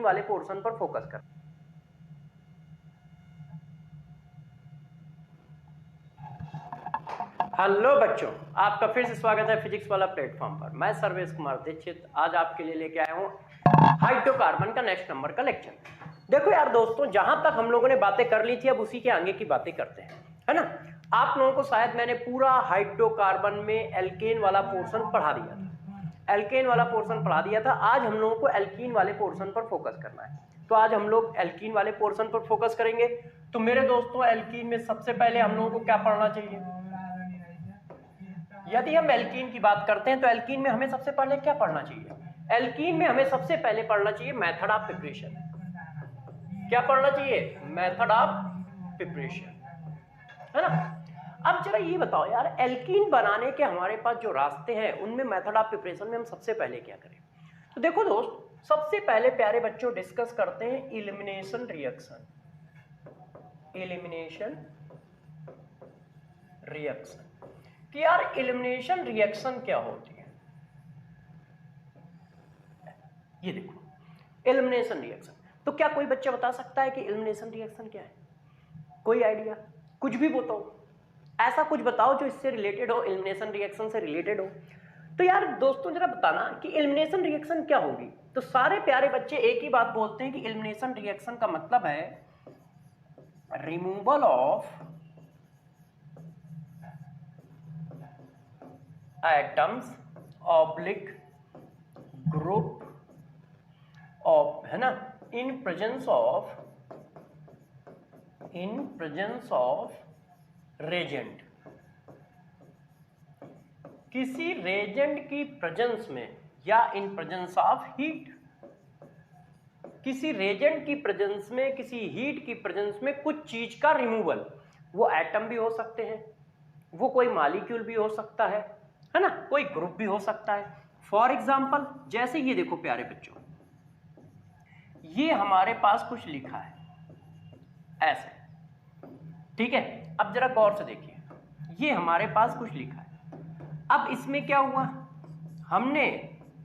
वाले पोर्शन पर फोकस कर। हेलो बच्चों, आपका फिर से स्वागत है फिजिक्स वाला प्लेटफॉर्म पर। मैं सर्वेश कुमार दीक्षित आज आपके लिए लेके आया हूँ हाइड्रोकार्बन का नेक्स्ट नंबर का लेक्चर। देखो यार दोस्तों, जहां तक हम लोगों ने बातें कर ली थी अब उसी के आगे की बातें करते हैं, है ना। आप लोगों को शायद मैंने पूरा हाइड्रोकार्बन में एल्केन वाला पोर्शन पढ़ा दिया था, एल्केन वाला पोर्शन पढ़ा दिया था। आज हम लोगों को एल्कीन वाले पोर्शन पर फोकस करना है, तो आज हम लोग एल्कीन वाले पोर्शन पर फोकस करेंगे। तो मेरे दोस्तों, एल्कीन में सबसे पहले हम लोगों को क्या पढ़ना चाहिए? यदि हम एल्कीन की बात करते हैं तो एल्कीन में हमें सबसे पहले क्या पढ़ना चाहिए? एल्कीन में हमें सबसे पहले पढ़ना चाहिए मेथड ऑफ प्रिपरेशन। क्या पढ़ना चाहिए? मेथड ऑफ प्रिपरेशन, है ना। अब जरा ये बताओ यार, एल्कीन बनाने के हमारे पास जो रास्ते हैं उनमें मेथड ऑफ प्रिपरेशन में हम सबसे पहले क्या करें? तो देखो दोस्त, सबसे पहले प्यारे बच्चों डिस्कस करते हैं एलिमिनेशन रिएक्शन। एलिमिनेशन रिएक्शन कि यार एलिमिनेशन रिएक्शन क्या होती है। ये देखो एलिमिनेशन रिएक्शन, तो क्या कोई बच्चा बता सकता है कि एलिमिनेशन रिएक्शन क्या है? कोई आइडिया? कुछ भी बताओ, ऐसा कुछ बताओ जो इससे रिलेटेड हो, एलिमिनेशन रिएक्शन से रिलेटेड हो। तो यार दोस्तों जरा बताना कि एलिमिनेशन रिएक्शन क्या होगी। तो सारे प्यारे बच्चे एक ही बात बोलते हैं कि एलिमिनेशन रिएक्शन का मतलब है removal of atoms oblique group of, है ना, इन प्रेजेंस ऑफ रेजेंट। किसी रेजेंट की प्रेजेंस में या इन प्रेजेंस ऑफ हीट। किसी रेजेंट की प्रेजेंस में, किसी हीट की प्रेजेंस में कुछ चीज का रिमूवल। वो एटम भी हो सकते हैं, वो कोई मॉलिक्यूल भी हो सकता है ना, कोई ग्रुप भी हो सकता है। फॉर एग्जाम्पल जैसे ये देखो प्यारे बच्चों, ये हमारे पास कुछ लिखा है ऐसे, ठीक है। अब जरा गौर से देखिए, ये हमारे पास कुछ लिखा है। अब इसमें क्या हुआ, हमने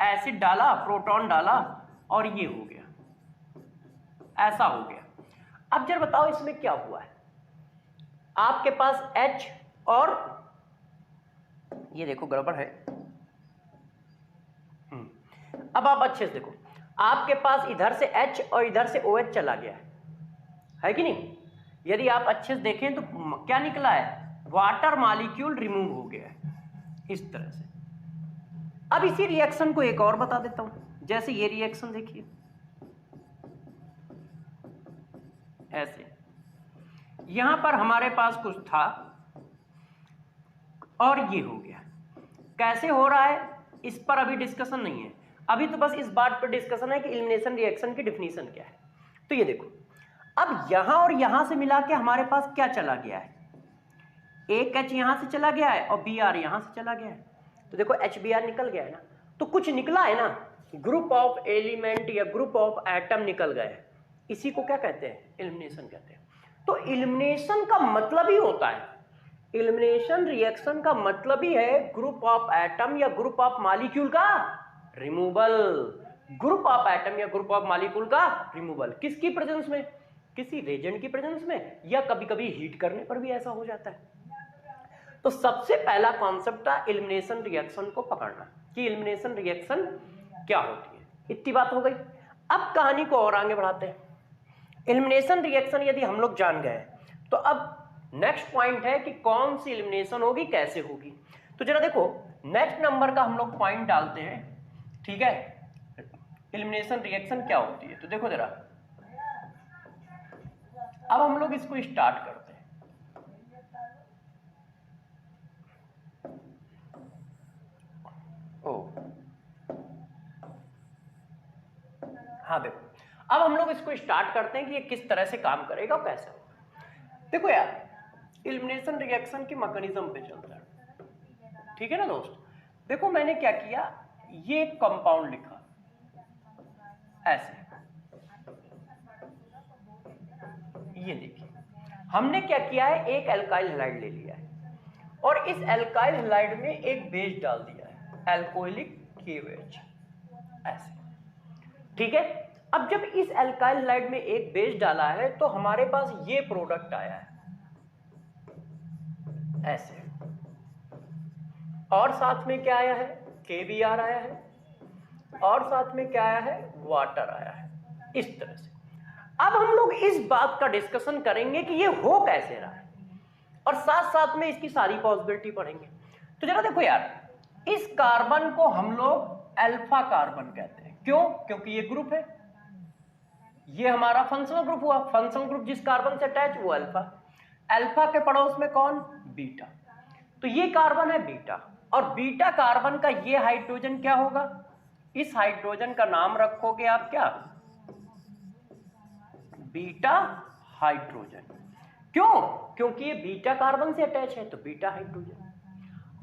एसिड डाला, प्रोटॉन डाला और ये हो गया, ऐसा हो गया। अब जरा बताओ इसमें क्या हुआ है। आपके पास H और ये देखो गड़बड़ है। अब आप अच्छे से देखो, आपके पास इधर से H और इधर से OH चला गया है कि नहीं? यदि आप अच्छे से देखें तो क्या निकला है? वाटर मॉलिक्यूल रिमूव हो गया है इस तरह से। अब इसी रिएक्शन को एक और बता देता हूं, जैसे ये रिएक्शन देखिए ऐसे, यहां पर हमारे पास कुछ था और ये हो गया। कैसे हो रहा है इस पर अभी डिस्कशन नहीं है, अभी तो बस इस बात पर डिस्कशन है कि एलिमिनेशन रिएक्शन की डेफिनेशन क्या है। तो ये देखो, अब यहां और यहां से मिला के हमारे पास क्या चला गया है? एक H यहां से चला गया है और Br यहां से चला गया है। तो देखो HBr निकल गया है ना, तो कुछ निकला है ना, ग्रुप ऑफ एलिमेंट या ग्रुप ऑफ एटम निकल गए। इसी को क्या कहते हैं? एलिमिनेशन कहते हैं। तो एलिमिनेशन का मतलब ही होता है, एलिमिनेशन रिएक्शन का मतलब ही है ग्रुप ऑफ एटम या ग्रुप ऑफ मॉलिक्यूल का रिमूवल। ग्रुप ऑफ एटम या ग्रुप ऑफ मॉलिक्यूल का रिमूवल किसकी प्रेजेंस में? किसी रेजेंट की प्रेजेंस में, या कभी कभी हीट करने पर भी ऐसा हो जाता है। तो सबसे पहला कॉन्सेप्ट था एलिमिनेशन रिएक्शन को पकड़ना कि एलिमिनेशन रिएक्शन क्या होती है। इतनी बात हो गई। अब कहानी को और आगे बढ़ाते हैं। एलिमिनेशन रिएक्शन यदि हम लोग जान गए तो अब नेक्स्ट पॉइंट है कि कौन सी एलिमिनेशन होगी, कैसे होगी। तो जरा देखो नेक्स्ट नंबर का हम लोग पॉइंट डालते हैं, ठीक है। एलिमिनेशन रिएक्शन क्या होती है, तो देखो जरा, अब हम लोग इसको स्टार्ट करते हैं। हाँ देखो, अब हम लोग इसको स्टार्ट करते हैं कि ये किस तरह से काम करेगा और कैसे होगा। देखो यार, एलिमिनेशन रिएक्शन की मैकेनिज्म पे चलता है, ठीक है ना दोस्त। देखो मैंने क्या किया, ये एक कंपाउंड लिखा ऐसे, ये देखिए हमने क्या किया है, एक एल्काइल हैलाइड ले लिया है और इस एल्काइल हैलाइड में एक बेस डाल दिया है, एल्कोहलिक KOH ऐसे, ठीक है। अब जब इस एल्काइल हैलाइड में एक बेस डाला है तो हमारे पास ये प्रोडक्ट आया है ऐसे, और साथ में क्या आया है, KBr आया है, और साथ में क्या आया है, वाटर आया है, इस तरह से। अब हम लोग इस बात का डिस्कशन करेंगे कि ये हो कैसे रहा है, और साथ साथ में इसकी सारी पॉसिबिलिटी पढ़ेंगे। तो जरा देखो यार, इस कार्बन को हम लोग अल्फा कार्बन कहते हैं। क्यों? क्योंकि ये ग्रुप है, ये हमारा फंक्शनल ग्रुप हुआ। फंक्शनल ग्रुप जिस कार्बन से अटैच वो अल्फा, अल्फा के पड़ोस में कौन, बीटा। तो ये कार्बन है बीटा, और बीटा कार्बन का ये हाइड्रोजन क्या होगा, इस हाइड्रोजन का नाम रखोगे आप क्या, बीटा हाइड्रोजन। क्यों? क्योंकि ये बीटा कार्बन से अटैच है तो बीटा हाइड्रोजन।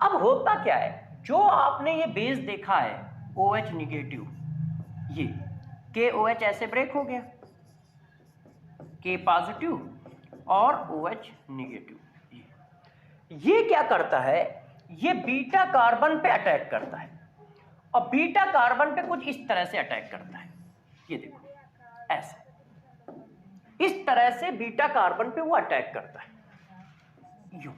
अब होता क्या है, जो आपने ये बेस देखा है OH निगेटिव, ये KOH ऐसे ब्रेक हो गया, K पॉजिटिव और OH निगेटिव। ये क्या करता है, ये बीटा कार्बन पे अटैक करता है, और बीटा कार्बन पे कुछ इस तरह से अटैक करता है। ये देखो ऐसे, इस तरह से बीटा कार्बन पे वो अटैक करता है यूं।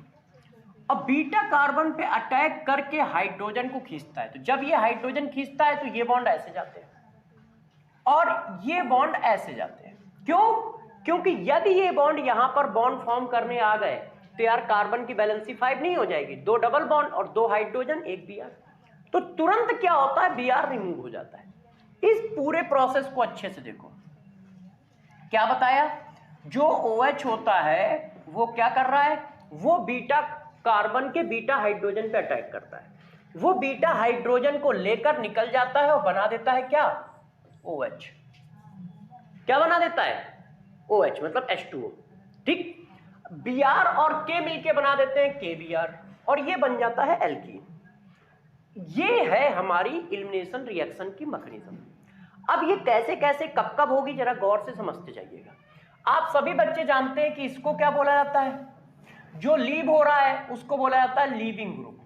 अब बीटा कार्बन पे अटैक करके हाइड्रोजन को खींचता है। तो जब ये हाइड्रोजन खींचता है तो ये बॉन्ड ऐसे जाते हैं और ये बॉन्ड ऐसे जाते हैं। क्यों? क्योंकि यदि ये बॉन्ड यहां पर बॉन्ड फॉर्म करने आ गए तो यार कार्बन की वैलेंसी 5 नहीं हो जाएगी, 2 डबल बॉन्ड और 2 हाइड्रोजन 1 Br, तो तुरंत क्या होता है, Br रिमूव हो जाता है। इस पूरे प्रोसेस को अच्छे से देखो, क्या बताया, जो OH होता है वो क्या कर रहा है, वो बीटा कार्बन के बीटा हाइड्रोजन पे अटैक करता है, वो बीटा हाइड्रोजन को लेकर निकल जाता है और बना देता है क्या, OH। क्या बना देता है, OH, मतलब H2O। ठीक, Br और K मिलके बना देते हैं KBr, और ये बन जाता है एल्कीन। ये है हमारी एलिमिनेशन रिएक्शन की मैकेनिज्म। अब ये कैसे कैसे कब कब होगी जरा गौर से समझते जाइएगा। आप सभी बच्चे जानते हैं कि इसको क्या बोला जाता है, जो लीव हो रहा है उसको बोला जाता है लीविंग ग्रुप।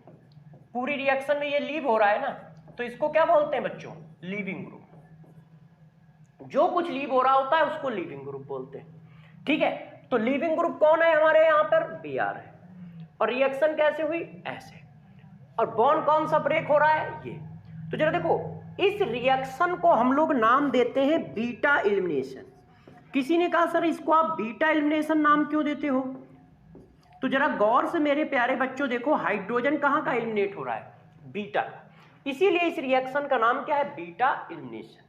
पूरी रिएक्शन में ये लीव हो रहा है ना, तो इसको क्या बोलते हैं बच्चों, लीविंग ग्रुप। जो कुछ लीव हो रहा होता है उसको लीविंग ग्रुप बोलते हैं। ठीक है, तो लीविंग ग्रुप कौन है हमारे यहाँ पर, Br है, और रिएक्शन कैसे हुई, ऐसे, और बॉन्ड कौन सा ब्रेक हो रहा है, ये। तो जरा देखो, इस रिएक्शन को हम लोग नाम देते हैं बीटा एलिमिनेशन। किसी ने कहा सर इसको आप बीटा एलिमिनेशन नाम क्यों देते हो, तो जरा गौर से मेरे प्यारे बच्चों देखो, हाइड्रोजन कहाँ का एलिमिनेट हो रहा है, बीटा, इसीलिए इस रिएक्शन का नाम क्या है, बीटा एलिमिनेशन।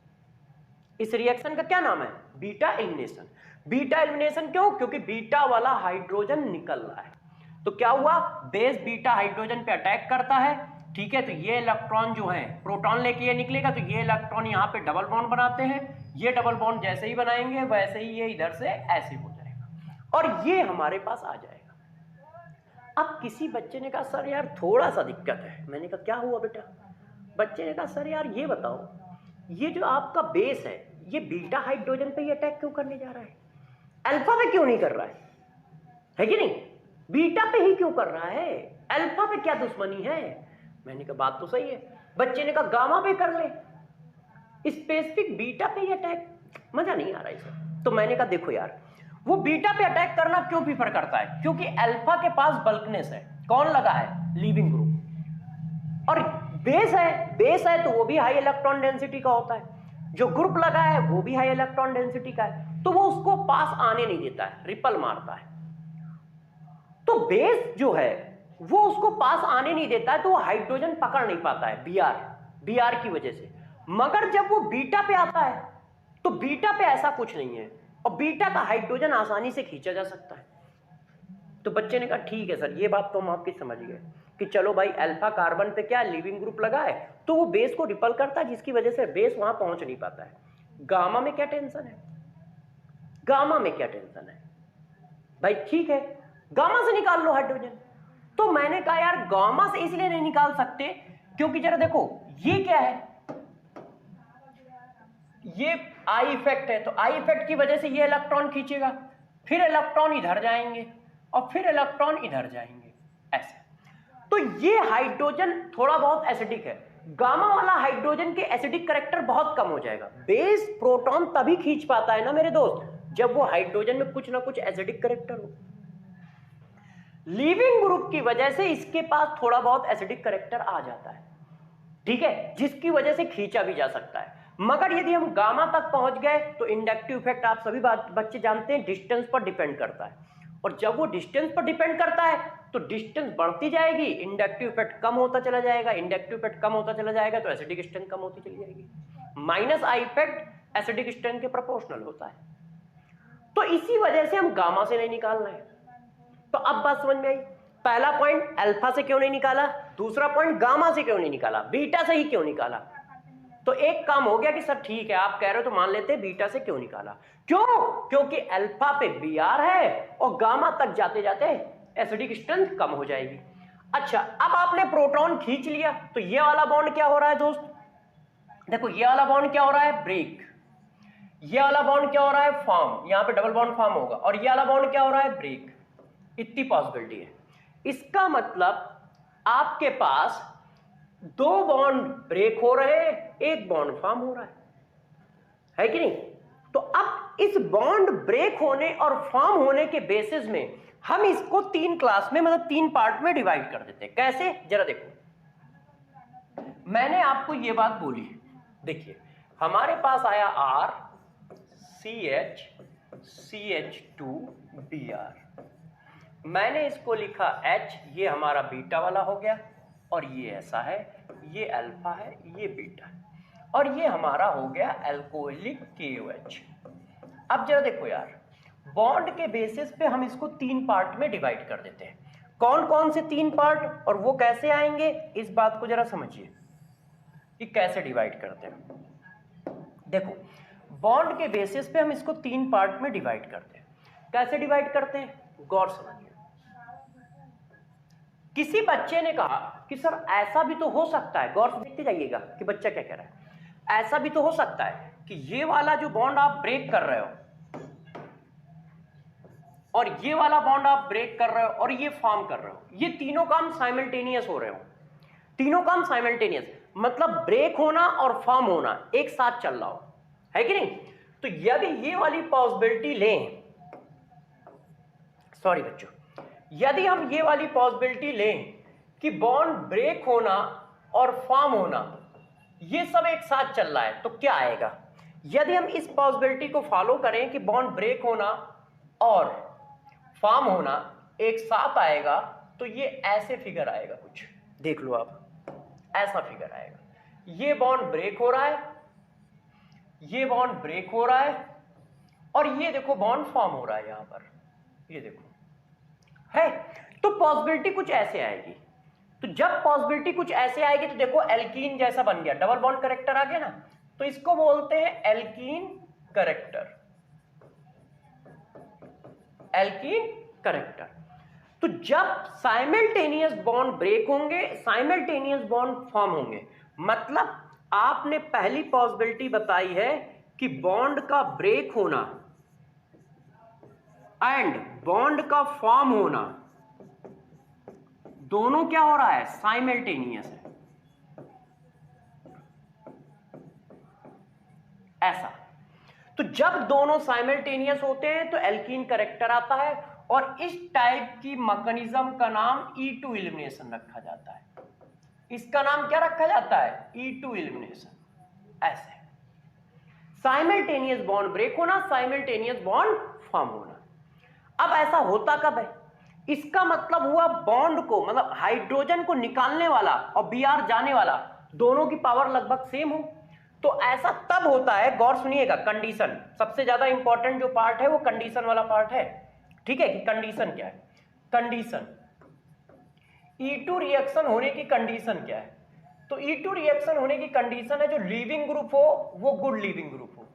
इस रिएक्शन का क्या नाम है, बीटा एलिमिनेशन। बीटा एलिमिनेशन क्यों, क्योंकि बीटा वाला हाइड्रोजन निकल रहा है। तो क्या हुआ, बेस बीटा हाइड्रोजन पे अटैक करता है, ठीक है, तो ये इलेक्ट्रॉन जो है प्रोटॉन लेके ये निकलेगा, तो ये इलेक्ट्रॉन यहाँ पे डबल बॉन्ड बनाते हैं, ये डबल बॉन्ड जैसे ही बनाएंगे वैसे ही ये इधर से ऐसे हो जाएगा और ये हमारे पास आ जाएगा। अब किसी बच्चे ने कहा सर यार थोड़ा सा दिक्कत है। मैंने कहा क्या हुआ बेटा, बच्चे ने कहा सर यार ये बताओ, ये जो आपका बेस है ये बीटा हाइड्रोजन पे ही अटैक क्यों करने जा रहा है, अल्फा पे क्यों नहीं कर रहा है कि नहीं, बीटा पे ही क्यों कर रहा है, अल्फा पे क्या दुश्मनी है। मैंने कहा बात तो सही है। बच्चे ने कहा गामा पे कर ले, स्पेसिफिक बीटा पे ही अटैक, मजा नहीं आ रहा इसमें। तो मैंने कहा देखो यार, वो बीटा पे अटैक करना क्यों प्रीफर करता है, क्योंकि अल्फा के पास बल्कनेस है, कौन लगा है, लीविंग ग्रुप, और बेस है तो वो भी हाई इलेक्ट्रॉन डेंसिटी का होता है, जो ग्रुप लगा है वो भी हाई इलेक्ट्रॉन डेंसिटी का है, तो वो उसको पास आने नहीं देता है, रिपल मारता है। तो बेस जो है वो उसको पास आने नहीं देता है, तो वो हाइड्रोजन पकड़ नहीं पाता है बीआर की वजह से। मगर जब वो बीटा पे आता है तो बीटा पे ऐसा कुछ नहीं है, और बीटा का हाइड्रोजन आसानी से खींचा जा सकता है। तो बच्चे ने कहा ठीक है सर, ये बात तो हम आपकी समझ गए कि चलो भाई अल्फा कार्बन पे क्या लिविंग ग्रुप लगा है तो वो बेस को रिपल करता है, जिसकी वजह से बेस वहां पहुंच नहीं पाता है। गामा में क्या टेंशन है, गामा में क्या टेंशन है भाई, ठीक है गामा से निकाल लो हाइड्रोजन। तो मैंने कहा यार गामा से इसलिए नहीं निकाल सकते क्योंकि जरा देखो ये क्या है, ये आई इफेक्ट है, तो आई इफेक्ट की वजह से ये इलेक्ट्रॉन खींचेगा, फिर इलेक्ट्रॉन इधर जाएंगे और फिर इलेक्ट्रॉन इधर जाएंगे ऐसे। तो ये हाइड्रोजन थोड़ा बहुत एसिडिक है, गामा वाला हाइड्रोजन के एसिडिक कैरेक्टर बहुत कम हो जाएगा। बेस प्रोटॉन तभी खींच पाता है ना मेरे दोस्त, जब वो हाइड्रोजन में कुछ ना कुछ एसिडिक कैरेक्टर हो। लीविंग ग्रुप की वजह से इसके पास थोड़ा बहुत एसिडिक कैरेक्टर आ जाता है, ठीक है, जिसकी वजह से खींचा भी जा सकता है। मगर यदि हम गामा तक पहुंच गए तो इंडक्टिव इफेक्ट आप सभी बच्चे जानते हैं डिस्टेंस पर डिपेंड करता है, और जब वो डिस्टेंस पर डिपेंड करता है तो डिस्टेंस बढ़ती जाएगी, इंडक्टिव इफेक्ट कम होता चला जाएगा, इंडक्टिव इफेक्ट कम होता चला जाएगा तो एसिडिक स्ट्रेंथ कम होती चली जाएगी। Minus I effect acidic strength के प्रोपोर्शनल होता है। तो इसी वजह से हम गामा से नहीं निकाल रहे हैं। तो अब बात समझ में आई, पहला पॉइंट अल्फा से क्यों नहीं निकाला, दूसरा पॉइंट गामा से क्यों नहीं निकाला, बीटा से ही क्यों निकाला। तो एक काम हो गया कि सर ठीक है आप कह रहे हो तो मान लेते हैं बीटा से क्यों निकाला, क्यों, क्योंकि अल्फा पे बीआर है और गामा तक जाते जाते एसिडिक स्ट्रेंथ कम हो जाएगी। अच्छा, अब आपने प्रोटॉन खींच लिया तो ये वाला बॉन्ड क्या हो रहा है दोस्त, देखो ये वाला बॉन्ड क्या हो रहा है, ब्रेक, ये वाला बॉन्ड क्या हो रहा है, फॉर्म, यहां पे डबल बॉन्ड फॉर्म होगा, और ये वाला बॉन्ड क्या हो रहा है, ब्रेक। इतनी पॉसिबिलिटी है। इसका मतलब आपके पास दो बॉन्ड ब्रेक हो रहे हैं, एक बॉन्ड फॉर्म हो रहा है कि नहीं। तो अब इस बॉन्ड ब्रेक होने और फॉर्म होने के बेसिस में हम इसको तीन क्लास में, मतलब तीन पार्ट में डिवाइड कर देते हैं। कैसे, जरा देखो, मैंने आपको यह बात बोली, देखिए हमारे पास आया R CH CH2Br, मैंने इसको लिखा H, ये हमारा बीटा वाला हो गया, और ये ऐसा है, ये अल्फा है, ये बीटा है, और ये हमारा हो गया अल्कोहलिक KOH। अब जरा देखो यार, बॉन्ड के बेसिस पे हम इसको तीन पार्ट में डिवाइड कर देते हैं। कौन कौन से तीन पार्ट और वो कैसे आएंगे, इस बात को जरा समझिए कि कैसे डिवाइड करते हैं। देखो, बॉन्ड के बेसिस पे हम इसको तीन पार्ट में डिवाइड करते हैं। कैसे डिवाइड करते हैं, गौर समझिए। किसी बच्चे ने कहा कि सर ऐसा भी तो हो सकता है, गौर से देखते जाइएगा कि बच्चा क्या कह रहा है, ऐसा भी तो हो सकता है कि ये वाला जो बॉन्ड आप ब्रेक कर रहे हो और ये वाला बॉन्ड आप ब्रेक कर रहे हो और ये फॉर्म कर रहे हो, ये तीनों काम साइमल्टेनियस हो रहे हो, तीनों काम साइमल्टेनियस, मतलब ब्रेक होना और फॉर्म होना एक साथ चल रहा हो, है कि नहीं। तो यदि ये वाली पॉसिबिलिटी लें, सॉरी बच्चों, यदि हम ये वाली पॉसिबिलिटी लें कि बॉन्ड ब्रेक होना और फॉर्म होना ये सब एक साथ चल रहा है, तो क्या आएगा। यदि हम इस पॉसिबिलिटी को फॉलो करें कि बॉन्ड ब्रेक होना और फॉर्म होना एक साथ आएगा, तो ये ऐसे फिगर आएगा, कुछ देख लो आप, ऐसा फिगर आएगा। ये बॉन्ड ब्रेक हो रहा है, ये बॉन्ड ब्रेक हो रहा है, और ये देखो बॉन्ड फॉर्म हो रहा है यहां पर, ये देखो है। तो पॉसिबिलिटी कुछ ऐसे आएगी। तो जब पॉसिबिलिटी कुछ ऐसे आएगी तो देखो एल्कीन जैसा बन गया, डबल बॉन्ड करेक्टर आ गया ना, तो इसको बोलते हैं एल्कीन करेक्टर, एल्कीन करेक्टर। तो जब साइमल्टेनियस बॉन्ड ब्रेक होंगे, साइमल्टेनियस बॉन्ड फॉर्म होंगे, मतलब आपने पहली पॉसिबिलिटी बताई है कि बॉन्ड का ब्रेक होना एंड बॉन्ड का फॉर्म होना दोनों क्या हो रहा है, साइमल्टेनियस है, ऐसा। तो जब दोनों साइमल्टेनियस होते हैं तो एल्कीन करेक्टर आता है, और इस टाइप की मैकेनिज्म का नाम E2 एलिमिनेशन रखा जाता है। इसका नाम क्या रखा जाता है, E2 एलिमिनेशन। ऐसे साइमल्टेनियस बॉन्ड ब्रेक होना, साइमल्टेनियस बॉन्ड फॉर्म होना। अब ऐसा होता कब है, इसका मतलब हुआ बॉन्ड को, मतलब हाइड्रोजन को निकालने वाला और Br जाने वाला दोनों की पावर लगभग सेम हो। तो ऐसा तब होता है, गौर सुनिएगा, कंडीशन सबसे ज्यादा इंपॉर्टेंट जो पार्ट है वो कंडीशन वाला पार्ट है, ठीक है। कि कंडीशन क्या है, कंडीशन E2 रिएक्शन होने की कंडीशन क्या है। तो E2 रिएक्शन होने की कंडीशन है जो लीविंग ग्रुप हो वो गुड लीविंग ग्रुप हो।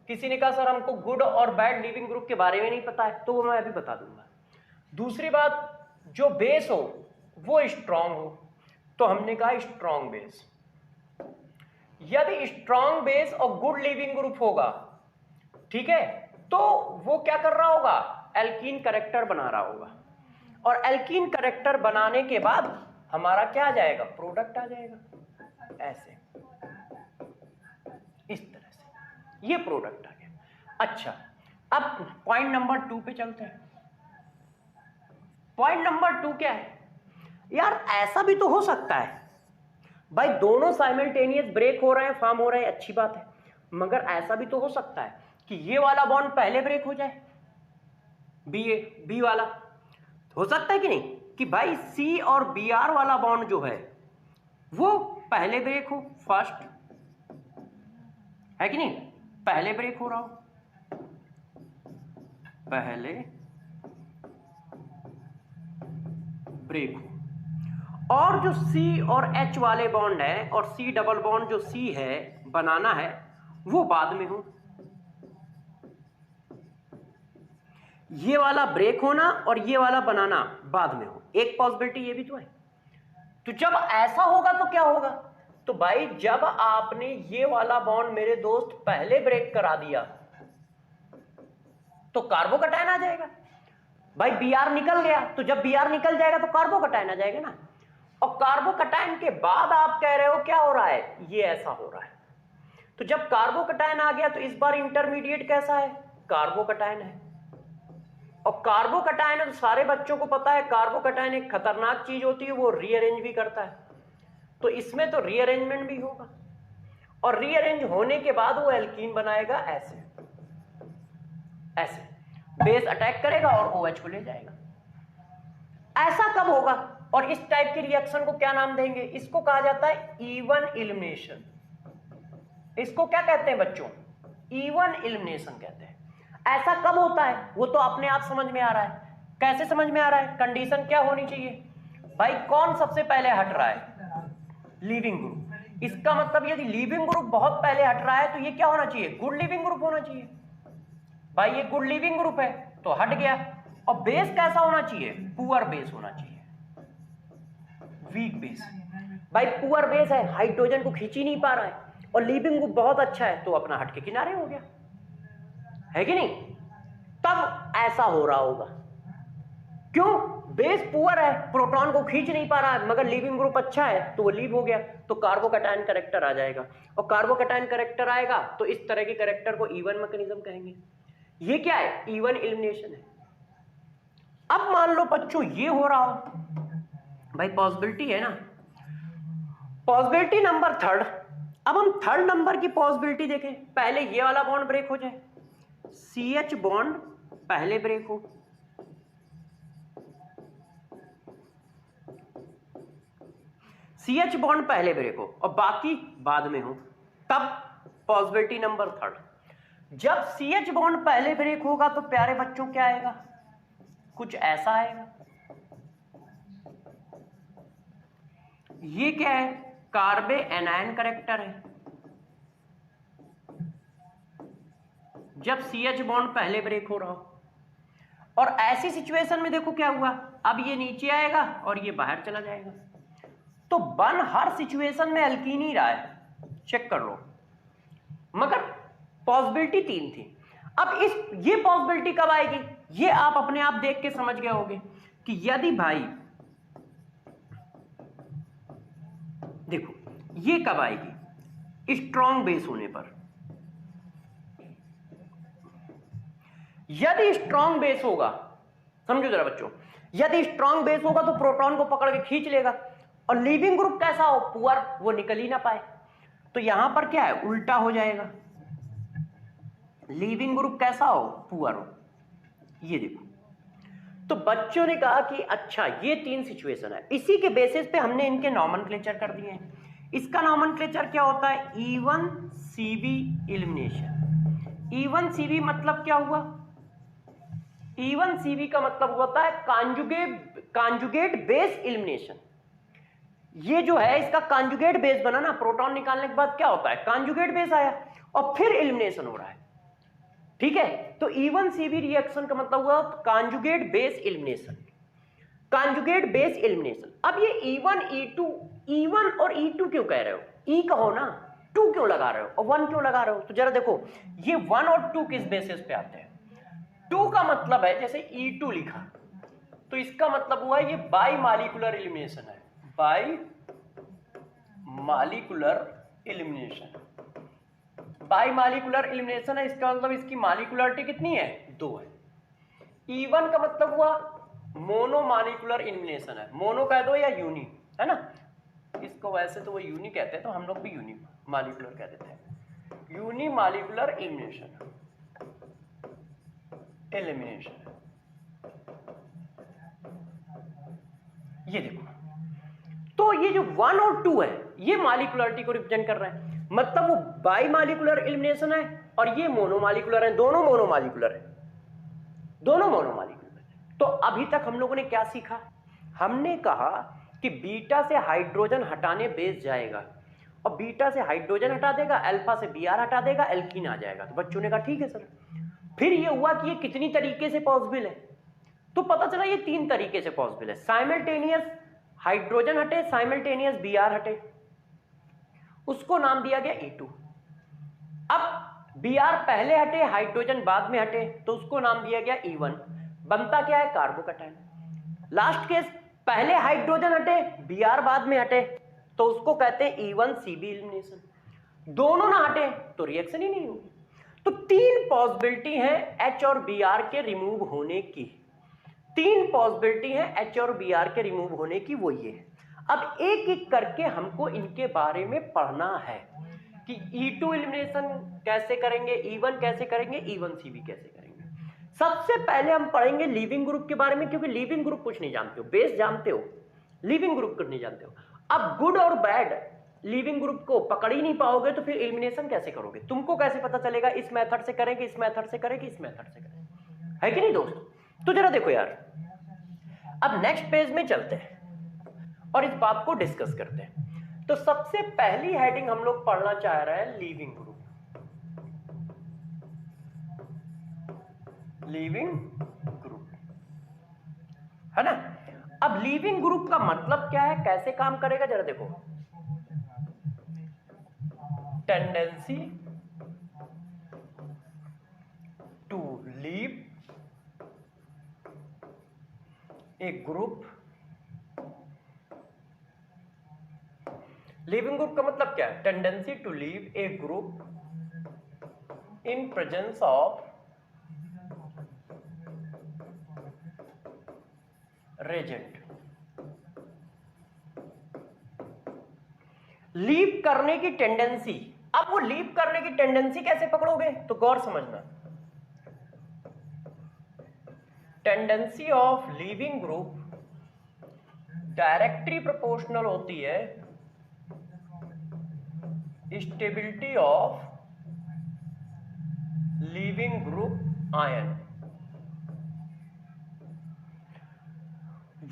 किसी ने कहा सर हमको गुड और बैड लीविंग ग्रुप के बारे में नहीं पता है, तो वो मैं अभी बता दूंगा। दूसरी बात, जो बेस हो वो स्ट्रांग हो, तो हमने कहा स्ट्रांग बेस। यदि स्ट्रांग बेस और गुड लीविंग ग्रुप होगा, ठीक है, तो वो क्या कर रहा होगा, एल्कीन करेक्टर बना रहा होगा, और एल्कीन करेक्टर बनाने के बाद हमारा क्या आ जाएगा, प्रोडक्ट आ जाएगा। ऐसे, इस तरह से ये प्रोडक्ट आ गया। अच्छा, अब पॉइंट नंबर 2 पे चलते हैं। पॉइंट नंबर 2 क्या है यार, ऐसा भी तो हो सकता है भाई, दोनों साइमल्टेनियस ब्रेक हो रहे हैं, फॉर्म हो रहे हैं, अच्छी बात है, मगर ऐसा भी तो हो सकता है कि ये वाला बॉन्ड पहले ब्रेक हो जाए, बी वाला, हो सकता है कि नहीं, कि भाई सी और बी आर वाला बॉन्ड जो है वो पहले ब्रेक हो, फर्स्ट है कि नहीं, पहले ब्रेक हो रहा हो, पहले ब्रेक हो, और जो सी और एच वाले बॉन्ड है और सी डबल बॉन्ड जो सी है बनाना है वो बाद में हो, ये वाला ब्रेक होना और ये वाला बनाना बाद में हो, एक पॉसिबिलिटी ये भी तो है। तो जब ऐसा होगा तो क्या होगा, तो भाई जब आपने ये वाला बॉन्ड मेरे दोस्त पहले ब्रेक करा दिया तो कार्बोकैटायन आ जाएगा, भाई Br निकल गया, तो जब Br निकल जाएगा तो कार्बोकैटायन आ जाएगा ना, और कार्बोकैटायन के बाद आप कह रहे हो क्या हो रहा है, ये ऐसा हो रहा है। तो जब कार्बोकैटायन आ गया तो इस बार इंटरमीडिएट कैसा है, कार्बोकैटायन है, और कार्बोकैटायन तो सारे बच्चों को पता है, कार्बोकैटायन एक खतरनाक चीज होती है, वो रीअरेंज भी करता है, तो इसमें तो रीअरेंजमेंट भी होगा, और रीअरेंज होने के बाद वो एल्कीन बनाएगा, ऐसे ऐसे बेस अटैक करेगा और OH को ले जाएगा। ऐसा कब होगा, और इस टाइप की रिएक्शन को क्या नाम देंगे, इसको कहा जाता है इवन एलिमिनेशन। इसको क्या कहते हैं बच्चों, इवन एलिमिनेशन कहते हैं। ऐसा कब होता है वो तो अपने आप समझ में आ रहा है, कैसे समझ में आ रहा है, कंडीशन क्या होनी चाहिए भाई, कौन सबसे पहले हट रहा है, लीविंग ग्रुप। इसका मतलब यदि लीविंग ग्रुप बहुत पहले हट रहा है तो ये क्या होना चाहिए, गुड लीविंग ग्रुप होना चाहिए, भाई ये गुड लीविंग ग्रुप है तो हट गया। और बेस कैसा होना चाहिए, पुअर बेस होना चाहिए, वीक बेस, भाई पुअर बेस है, हाइड्रोजन को खींच ही नहीं पा रहा है, और लीविंग ग्रुप बहुत अच्छा है तो अपना हट के किनारे हो गया, है कि नहीं, तब ऐसा हो रहा होगा। क्यों, बेस पुअर है, प्रोटॉन को खींच नहीं पा रहा है, मगर लीविंग ग्रुप अच्छा है तो वो लीव हो गया, तो कार्बोकैटायन कैरेक्टर आ जाएगा, और कार्बोकैटायन कैरेक्टर आएगा तो इस तरह के कैरेक्टर को इवन मैकेनिज्म कहेंगे। ये क्या है, इवन एलिमिनेशन है। अब मान लो बच्चों ये हो रहा हो, भाई पॉसिबिलिटी है ना, पॉसिबिलिटी नंबर 3, अब हम 3rd नंबर की पॉसिबिलिटी देखें। पहले ये वाला बॉन्ड ब्रेक हो जाए, CH बॉन्ड पहले ब्रेक हो, CH बॉन्ड पहले ब्रेक हो और बाकी बाद में हो, तब पॉसिबिलिटी नंबर 3rd। जब CH बॉन्ड पहले ब्रेक होगा तो प्यारे बच्चों क्या आएगा, कुछ ऐसा आएगा, ये क्या है, कार्बे एनायन कैरेक्टर है। जब CH बॉन्ड पहले ब्रेक हो रहा हो, और ऐसी सिचुएशन में देखो क्या हुआ, अब ये नीचे आएगा और ये बाहर चला जाएगा, तो बन हर सिचुएशन में एल्कीन ही रहा है, चेक कर लो, मगर पॉसिबिलिटी 3 थी। अब ये पॉसिबिलिटी कब आएगी, ये आप अपने आप देख के समझ गए होगे कि यदि भाई देखो ये कब आएगी, स्ट्रॉन्ग बेस होने पर। यदि स्ट्रॉन्ग बेस होगा, समझो जरा बच्चों, यदि स्ट्रॉन्ग बेस होगा तो प्रोटॉन को पकड़ के खींच लेगा, और लीविंग ग्रुप कैसा हो, पुअर, वो निकल ही ना पाए, तो यहां पर क्या है, उल्टा हो जाएगा, लीविंग ग्रुप कैसा हो, पुअर हो, ये देखो। तो बच्चों ने कहा कि अच्छा ये 3 सिचुएशन है, इसी के बेसिस पे हमने इनके नॉमेनक्लेचर कर दिए हैं। इसका नॉमेनक्लेचर क्या होता है, E1 CV elimination. E1 CV मतलब क्या हुआ, E1 CV का मतलब होता है कॉन्जुगेट बेस एलिमिनेशन। ये जो है इसका कॉन्जुगेट बेस बना ना, प्रोटॉन निकालने के बाद क्या होता है, कॉन्जुगेट बेस आया और फिर एलिमिनेशन हो रहा है, ठीक है। तो E1 CV रिएक्शन का मतलब हुआ conjugate base elimination, conjugate base elimination. अब ये E1 E2, E1 और E2 क्यों कह रहे हो, E कहो ना, 2 क्यों लगा रहे हो और 1 क्यों लगा रहे हो, तो जरा देखो ये 1 और 2 किस बेसिस पे आते हैं। 2 का मतलब है जैसे E2 लिखा तो इसका मतलब हुआ ये बाई मॉलिक्यूलर एलिमिनेशन है, by molecular elimination. By molecular elimination है, इसका मतलब इसकी मालिकुलरिटी कितनी है, 2 है। E1 का मतलब हुआ मोनो मालिकुलर एलिमिनेशन है, मोनो कह दो या यूनी, है ना, इसको वैसे तो वो यूनी कहते हैं, तो हम लोग भी यूनी मालिकुलर कह देते हैं, यूनी मालिकुलर एलिमिनेशन। ये देखो, तो ये जो 1 और 2 है ये मालिकुलरिटी को रिप्रेजेंट कर रहा है, मतलब वो बाई मालिकुलर एलिमिनेशन है और ये मोनोमालिकुलर है, दोनों मोनोमालिकुलर है, दोनों मोनोमालिकुलर। तो अभी तक हम लोगों ने क्या सीखा, हमने कहा कि बीटा से हाइड्रोजन हटाने बेस जाएगा और बीटा से हाइड्रोजन हटा देगा, अल्फा से Br हटा देगा, एल्कीन आ जाएगा। तो बच्चों ने कहा ठीक है सर। फिर ये हुआ कि ये कितनी तरीके से पॉसिबल है, तो पता चला ये 3 तरीके से पॉसिबल है, साइमल्टेनियस हाइड्रोजन हटे, साइमल्टेनियस Br हटे, उसको नाम दिया गया E2। अब Br पहले हटे, हाइड्रोजन बाद में हटे, तो उसको नाम दिया गया E1। बनता क्या है, कार्बोकैटायन। लास्ट केस, पहले हाइड्रोजन हटे, Br बाद में हटे, तो उसको कहते हैं E1Cb एलिमिनेशन। दोनों ना हटे तो रिएक्शन ही नहीं होगी। तो 3 पॉसिबिलिटी है H और Br के रिमूव होने की, 3 पॉसिबिलिटी है H और Br के रिमूव होने की, वो ये है। अब एक एक करके हमको इनके बारे में पढ़ना है कि E2 एलिमिनेशन कैसे करेंगे, E1 कैसे करेंगे, E1Cb कैसे करेंगे। सबसे पहले हम पढ़ेंगे लीविंग ग्रुप के बारे में, क्योंकि लीविंग ग्रुप कुछ नहीं जानते हो, बेस जानते हो, लीविंग ग्रुप कुछ नहीं जानते हो। अब गुड और बैड लीविंग ग्रुप को पकड़ ही नहीं पाओगे तो फिर एलिमिनेशन कैसे करोगे, तुमको कैसे पता चलेगा इस मेथड से करेंगे, इस मेथड से करेंगे, इस मेथड से करेंगे, है कि नहीं दोस्तों। तो जरा देखो यार, अब नेक्स्ट पेज में चलते हैं और इस बात को डिस्कस करते हैं। तो सबसे पहली हेडिंग हम लोग पढ़ना चाह रहे हैं लीविंग ग्रुप, लीविंग ग्रुप, है ना। अब लीविंग ग्रुप का मतलब क्या है, कैसे काम करेगा, जरा देखो। Tendency to leave a group, leaving group का मतलब क्या है, tendency to leave a group in presence of reagent. Leave करने की टेंडेंसी, अब वो लीव करने की टेंडेंसी कैसे पकड़ोगे, तो गौर समझना। Tendency of leaving group directly proportional होती है stability of leaving group ion.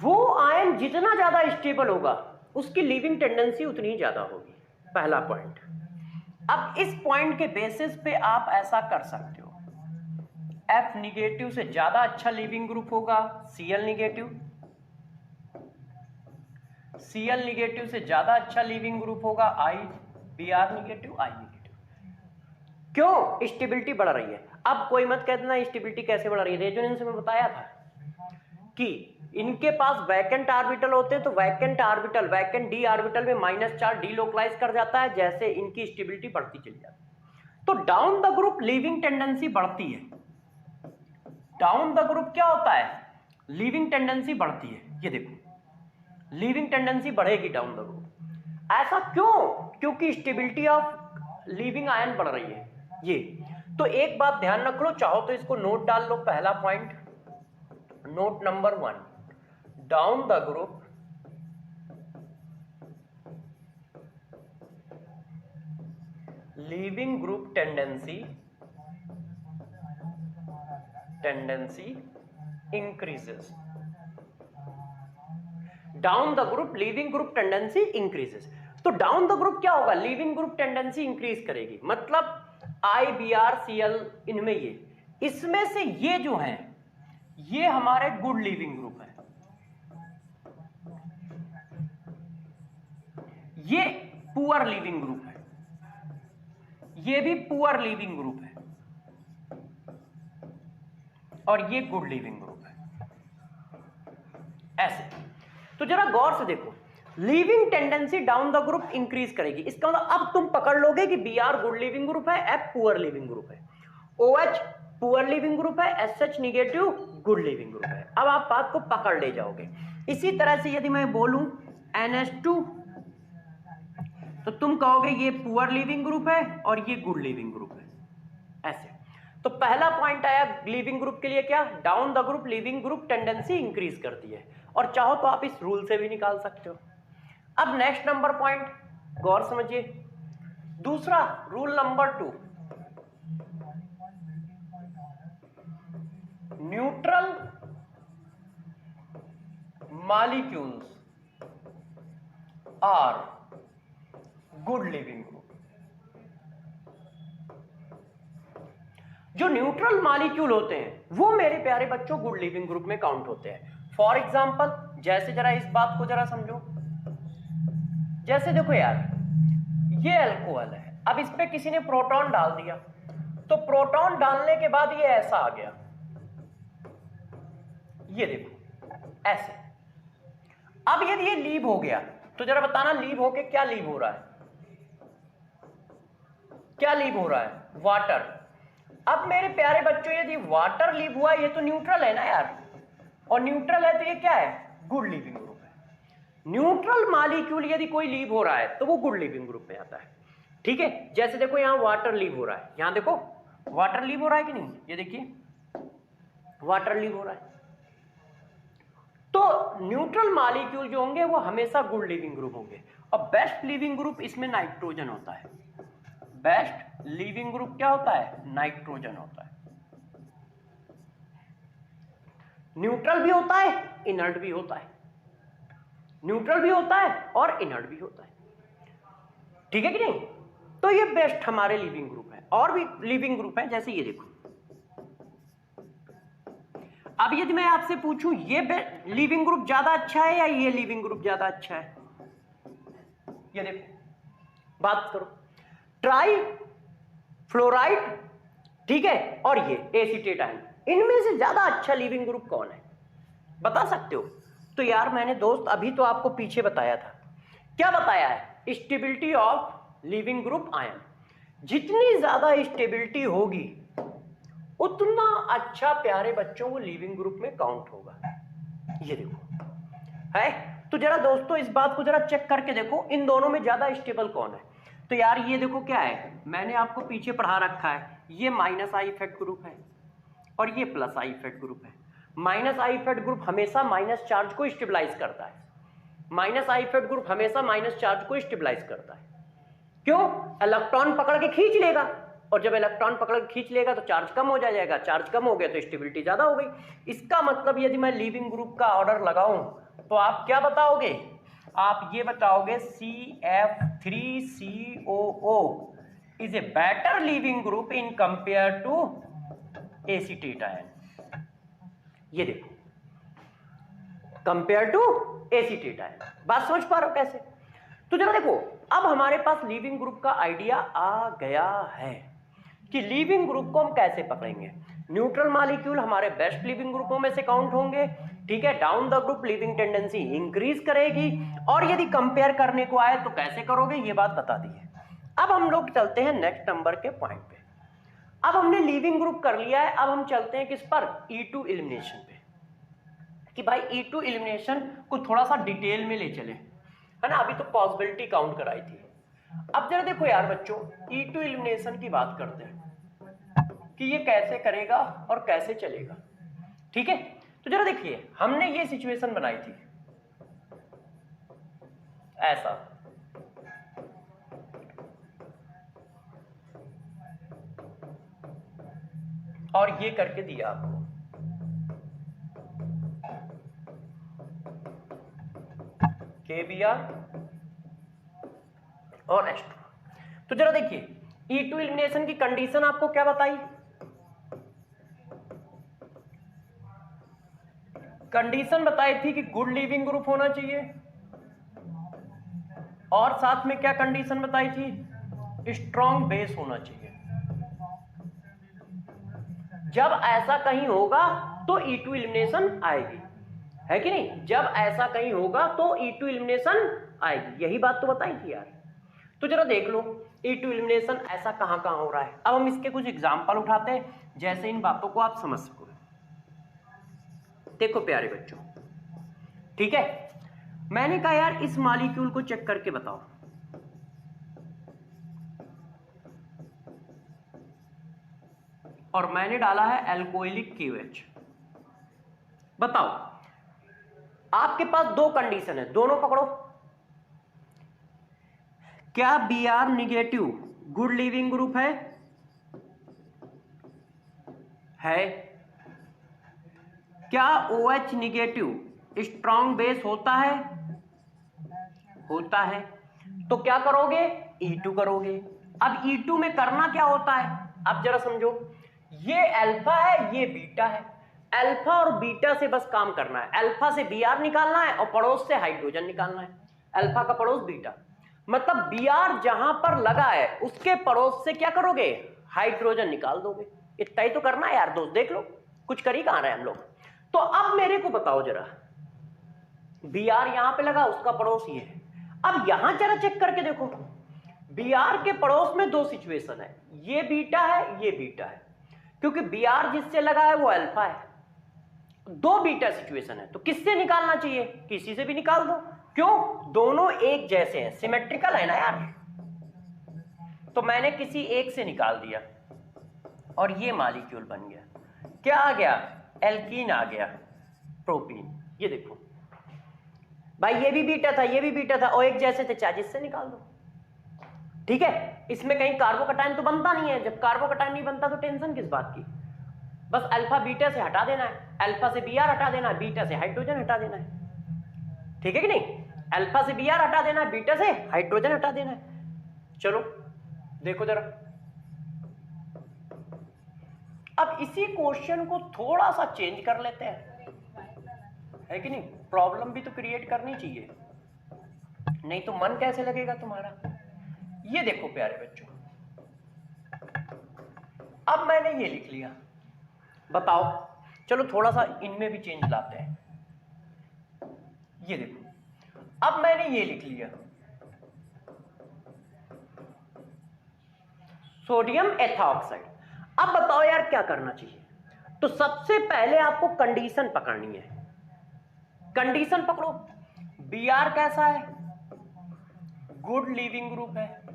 वो आयन जितना ज्यादा स्टेबल होगा उसकी लीविंग टेंडेंसी उतनी ही ज्यादा होगी, पहला पॉइंट। अब इस पॉइंट के बेसिस पे आप ऐसा कर सकते हो, F निगेटिव से ज्यादा अच्छा लीविंग ग्रुप होगा Cl निगेटिव, Cl निगेटिव से ज्यादा अच्छा लीविंग ग्रुप होगा Br निगेटिव, I निगेटिव। क्यों, स्टेबिलिटी बढ़ रही है। अब कोई मत कहना स्टेबिलिटी कैसे बढ़ रही है, रेजोनेंस में बताया था कि इनके पास वैकेंट ऑर्बिटल होते हैं, तो vacant orbital, vacant D orbital में -4 डीलोकलाइज कर जाता है, जैसे इनकी स्टेबिलिटी बढ़ती चली जाती है। तो down the group leaving tendency बढ़ती है, डाउन द ग्रुप क्या होता है, लीविंग टेंडेंसी बढ़ती है। ये देखो, लीविंग टेंडेंसी बढ़ेगी डाउन द ग्रुप। ऐसा क्यों, क्योंकि स्टेबिलिटी ऑफ लीविंग आयन बढ़ रही है। ये तो एक बात ध्यान रख लो, चाहो तो इसको नोट डाल लो, पहला point, note number 1, down the group leaving group tendency increases, down the group leaving group tendency increases. तो डाउन द ग्रुप क्या होगा, लीविंग ग्रुप टेंडेंसी इंक्रीज करेगी, मतलब IBr Cl इनमें ये, इसमें से ये जो है ये हमारे गुड लीविंग ग्रुप है, ये पुअर लीविंग ग्रुप है, ये भी पुअर लीविंग ग्रुप है, और ये गुड लीविंग ग्रुप है, ऐसे। तो जरा गौर से देखो, leaving tendency down the group increase करेगी। इसका मतलब अब तुम पकड़ लोगे कि Br गुड लीविंग ग्रुप है, F पुअर लीविंग ग्रुप है, OH पुअर लीविंग ग्रुप है, SH negative good leaving group है। अब आप बात को पकड़ ले जाओगे। इसी तरह से यदि मैं बोलूं NH2 तो तुम कहोगे ये पुअर लीविंग ग्रुप है और ये गुड लीविंग ग्रुप है। ऐसे तो पहला पॉइंट आया लीविंग ग्रुप के लिए, क्या down the group leaving group tendency increase करती है, और चाहो तो आप इस रूल से भी निकाल सकते हो। अब नेक्स्ट नंबर पॉइंट गौर समझिए, दूसरा rule number 2, neutral molecules are good leaving group. जो न्यूट्रल मॉलिक्यूल होते हैं वो मेरे प्यारे बच्चों गुड लिविंग ग्रुप में काउंट होते हैं। फॉर एग्जांपल जैसे जरा इस बात को जरा समझो, जैसे देखो यार ये अल्कोहल है, अब इस पे किसी ने प्रोटॉन डाल दिया, तो प्रोटॉन डालने के बाद ये ऐसा आ गया, ये देखो ऐसे। अब यदि ये लीव हो गया तो जरा बताना लीव होके क्या लीव हो रहा है, क्या लीव हो रहा है, वाटर। अब मेरे प्यारे बच्चों यदि वाटर लीव हुआ, ये तो न्यूट्रल है ना यार, और न्यूट्रल है तो ये क्या है, गुड लीविंग ग्रुप है। न्यूट्रल मॉलिक्यूल यदि कोई लीव हो रहा है तो वो गुड लीविंग ग्रुप में आता है। ठीक है, जैसे देखो यहां वाटर लीव हो रहा है, यहां देखो वाटर लीव हो रहा है कि नहीं, ये देखिए वाटर लीव हो रहा है। तो न्यूट्रल मॉलिक्यूल जो होंगे वो हमेशा गुड लिविंग ग्रुप होंगे, और बेस्ट लिविंग ग्रुप इसमें नाइट्रोजन होता है। बेस्ट लिविंग ग्रुप क्या होता है, नाइट्रोजन होता है। न्यूट्रल भी होता है, इनर्ट भी होता है, न्यूट्रल भी होता है और इनर्ट भी होता है। ठीक है कि नहीं, तो ये बेस्ट हमारे लिविंग ग्रुप है। और भी लिविंग ग्रुप है, जैसे ये देखो, अब यदि मैं आपसे पूछूं ये लिविंग ग्रुप ज्यादा अच्छा है या ये लिविंग ग्रुप ज्यादा अच्छा है, ये देखो बात करो, ट्राई फ्लोराइड, ठीक है, और ये एसीटेट आयन, इनमें से ज्यादा अच्छा लिविंग ग्रुप कौन है, बता सकते हो? तो यार मैंने दोस्त अभी तो आपको पीछे बताया था, क्या बताया है, stability of leaving group ion. जितनी ज्यादा स्टेबिलिटी होगी उतना अच्छा प्यारे बच्चों वो लिविंग ग्रुप में काउंट होगा। ये देखो है, तो जरा दोस्तों इस बात को जरा चेक करके देखो इन दोनों में ज्यादा स्टेबल कौन है। तो यार ये देखो क्या है, मैंने आपको पीछे पढ़ा रखा है, ये माइनस आई इफेक्ट ग्रुप है और ये प्लस आई इफेक्ट ग्रुप है। माइनस आई इफेक्ट ग्रुप हमेशा माइनस चार्ज को स्टेबलाइज करता है, माइनस आई इफेक्ट ग्रुप हमेशा माइनस चार्ज को स्टेबलाइज करता है। क्यों, इलेक्ट्रॉन पकड़ के खींच लेगा, और जब इलेक्ट्रॉन पकड़ के खींच लेगा तो चार्ज कम हो जाएगा, चार्ज कम हो गया तो स्टेबिलिटी ज्यादा हो गई। इसका मतलब यदि मैं लिविंग ग्रुप का ऑर्डर लगाऊं तो आप क्या बताओगे, आप ये बताओगे CF3COO is a better leaving group in compare to acetate ion. ये देखो कंपेयर टू एसीटेट आयन, बात समझ पा रहे हो कैसे? तो जरा देखो अब हमारे पास लिविंग ग्रुप का आइडिया आ गया है कि लिविंग ग्रुप को हम कैसे पकड़ेंगे। न्यूट्रल मॉलिक्यूल हमारे बेस्ट लिविंग ग्रुपों में से काउंट होंगे, ठीक है, down the group living tendency increase करेगी, और यदि कंपेयर करने को आए तो कैसे करोगे, ये बात बता दी है। अब हम लोग चलते हैं नेक्स्ट नंबर के पॉइंट पे। अब हमने लिविंग ग्रुप कर लिया है, अब हम चलते हैं किस पर, E2 एलिमिनेशन पे, कि भाई E2 एलिमिनेशन को थोड़ा सा डिटेल में ले चले, है ना, अभी तो पॉसिबिलिटी काउंट कराई थी। अब जरा देखो यार बच्चों E2 एलिमिनेशन की बात करते हैं कि ये कैसे करेगा और कैसे चलेगा। ठीक है, तो जरा देखिए हमने ये सिचुएशन बनाई थी ऐसा, और ये करके दिया आपको, KBr और H2। तो जरा देखिए E2 एलिमिनेशन की कंडीशन आपको क्या बताई, कंडीशन बताई थी कि गुड लिविंग ग्रुप होना चाहिए, और साथ में क्या कंडीशन बताई थी, स्ट्रॉन्ग बेस होना चाहिए। जब ऐसा कहीं होगा तो E2 एलिमिनेशन आएगी। है कि नहीं? जब ऐसा कहीं होगा तो E2 एलिमिनेशन आएगी, यही बात तो बताई थी यार। तो जरा देख लो E2 एलिमिनेशन ऐसा कहाँ कहाँ हो रहा है। अब हम इसके कुछ एग्जाम्पल उठाते हैं जैसे इन बातों को आप समझ सको। देखो प्यारे बच्चों, ठीक है, मैंने कहा यार इस मॉलिक्यूल को चेक करके बताओ। और मैंने डाला है एल्कोहलिक QH। बताओ, आपके पास दो कंडीशन है, दोनों पकड़ो। क्या Br negative good leaving group है? क्या OH निगेटिव स्ट्रॉन्ग बेस होता है? होता है। तो क्या करोगे? E2 करोगे। अब E2 में करना क्या होता है, अब जरा समझो। ये अल्फा है, ये बीटा है। अल्फा और बीटा से बस काम करना है। अल्फा से Br निकालना है और पड़ोस से हाइड्रोजन निकालना है। अल्फा का पड़ोस बीटा, मतलब Br जहां पर लगा है उसके पड़ोस से क्या करोगे? हाइड्रोजन निकाल दोगे। इतना ही तो करना है यार दोस्त, देख लो कुछ कर ही कहां रहे हैं हम लोग। तो अब मेरे को बताओ जरा, Br यहां पे लगा, उसका पड़ोस ये है। अब यहां जरा चेक करके देखो, Br के पड़ोस में दो सिचुएशन है, ये बीटा है, ये बीटा है। क्योंकि Br जिससे लगा है वो अल्फा है, दो बीटा सिचुएशन है, तो किससे निकालना चाहिए? किसी से भी निकाल दो। क्यों? दोनों एक जैसे हैं, सिमेट्रिकल है ना यार। तो मैंने किसी एक से निकाल दिया और ये मॉलिक्यूल बन गया। क्या आ गया? एल्कीन आ गया, प्रोपीन। ये देखो भाई, ये भी बीटा था, ये भी बीटा था और एक जैसे थे, चाहे जिससे निकाल दो। ठीक है, इसमें कहीं कार्बोकटायन तो बनता नहीं है। जब कार्बोकटायन नहीं बनता तो टेंशन किस बात की? बस अल्फा बीटा से हटा देना है, अल्फा से Br हटा देना है, बीटा से हाइड्रोजन हटा देना है। ठीक है कि नहीं? अल्फा से Br हटा देना है, बीटा से हाइड्रोजन हटा देना है। चलो देखो जरा, अब इसी क्वेश्चन को थोड़ा सा चेंज कर लेते हैं, है कि नहीं? प्रॉब्लम भी तो क्रिएट करनी चाहिए, नहीं तो मन कैसे लगेगा तुम्हारा। ये देखो प्यारे बच्चों, अब मैंने ये लिख लिया, बताओ। चलो थोड़ा सा इनमें भी चेंज लाते हैं। ये देखो, अब मैंने ये लिख लिया, सोडियम एथॉक्साइड। अब बताओ यार क्या करना चाहिए? तो सबसे पहले आपको कंडीशन पकड़नी है। कंडीशन पकड़ो। Br कैसा है? गुड लीविंग ग्रुप है।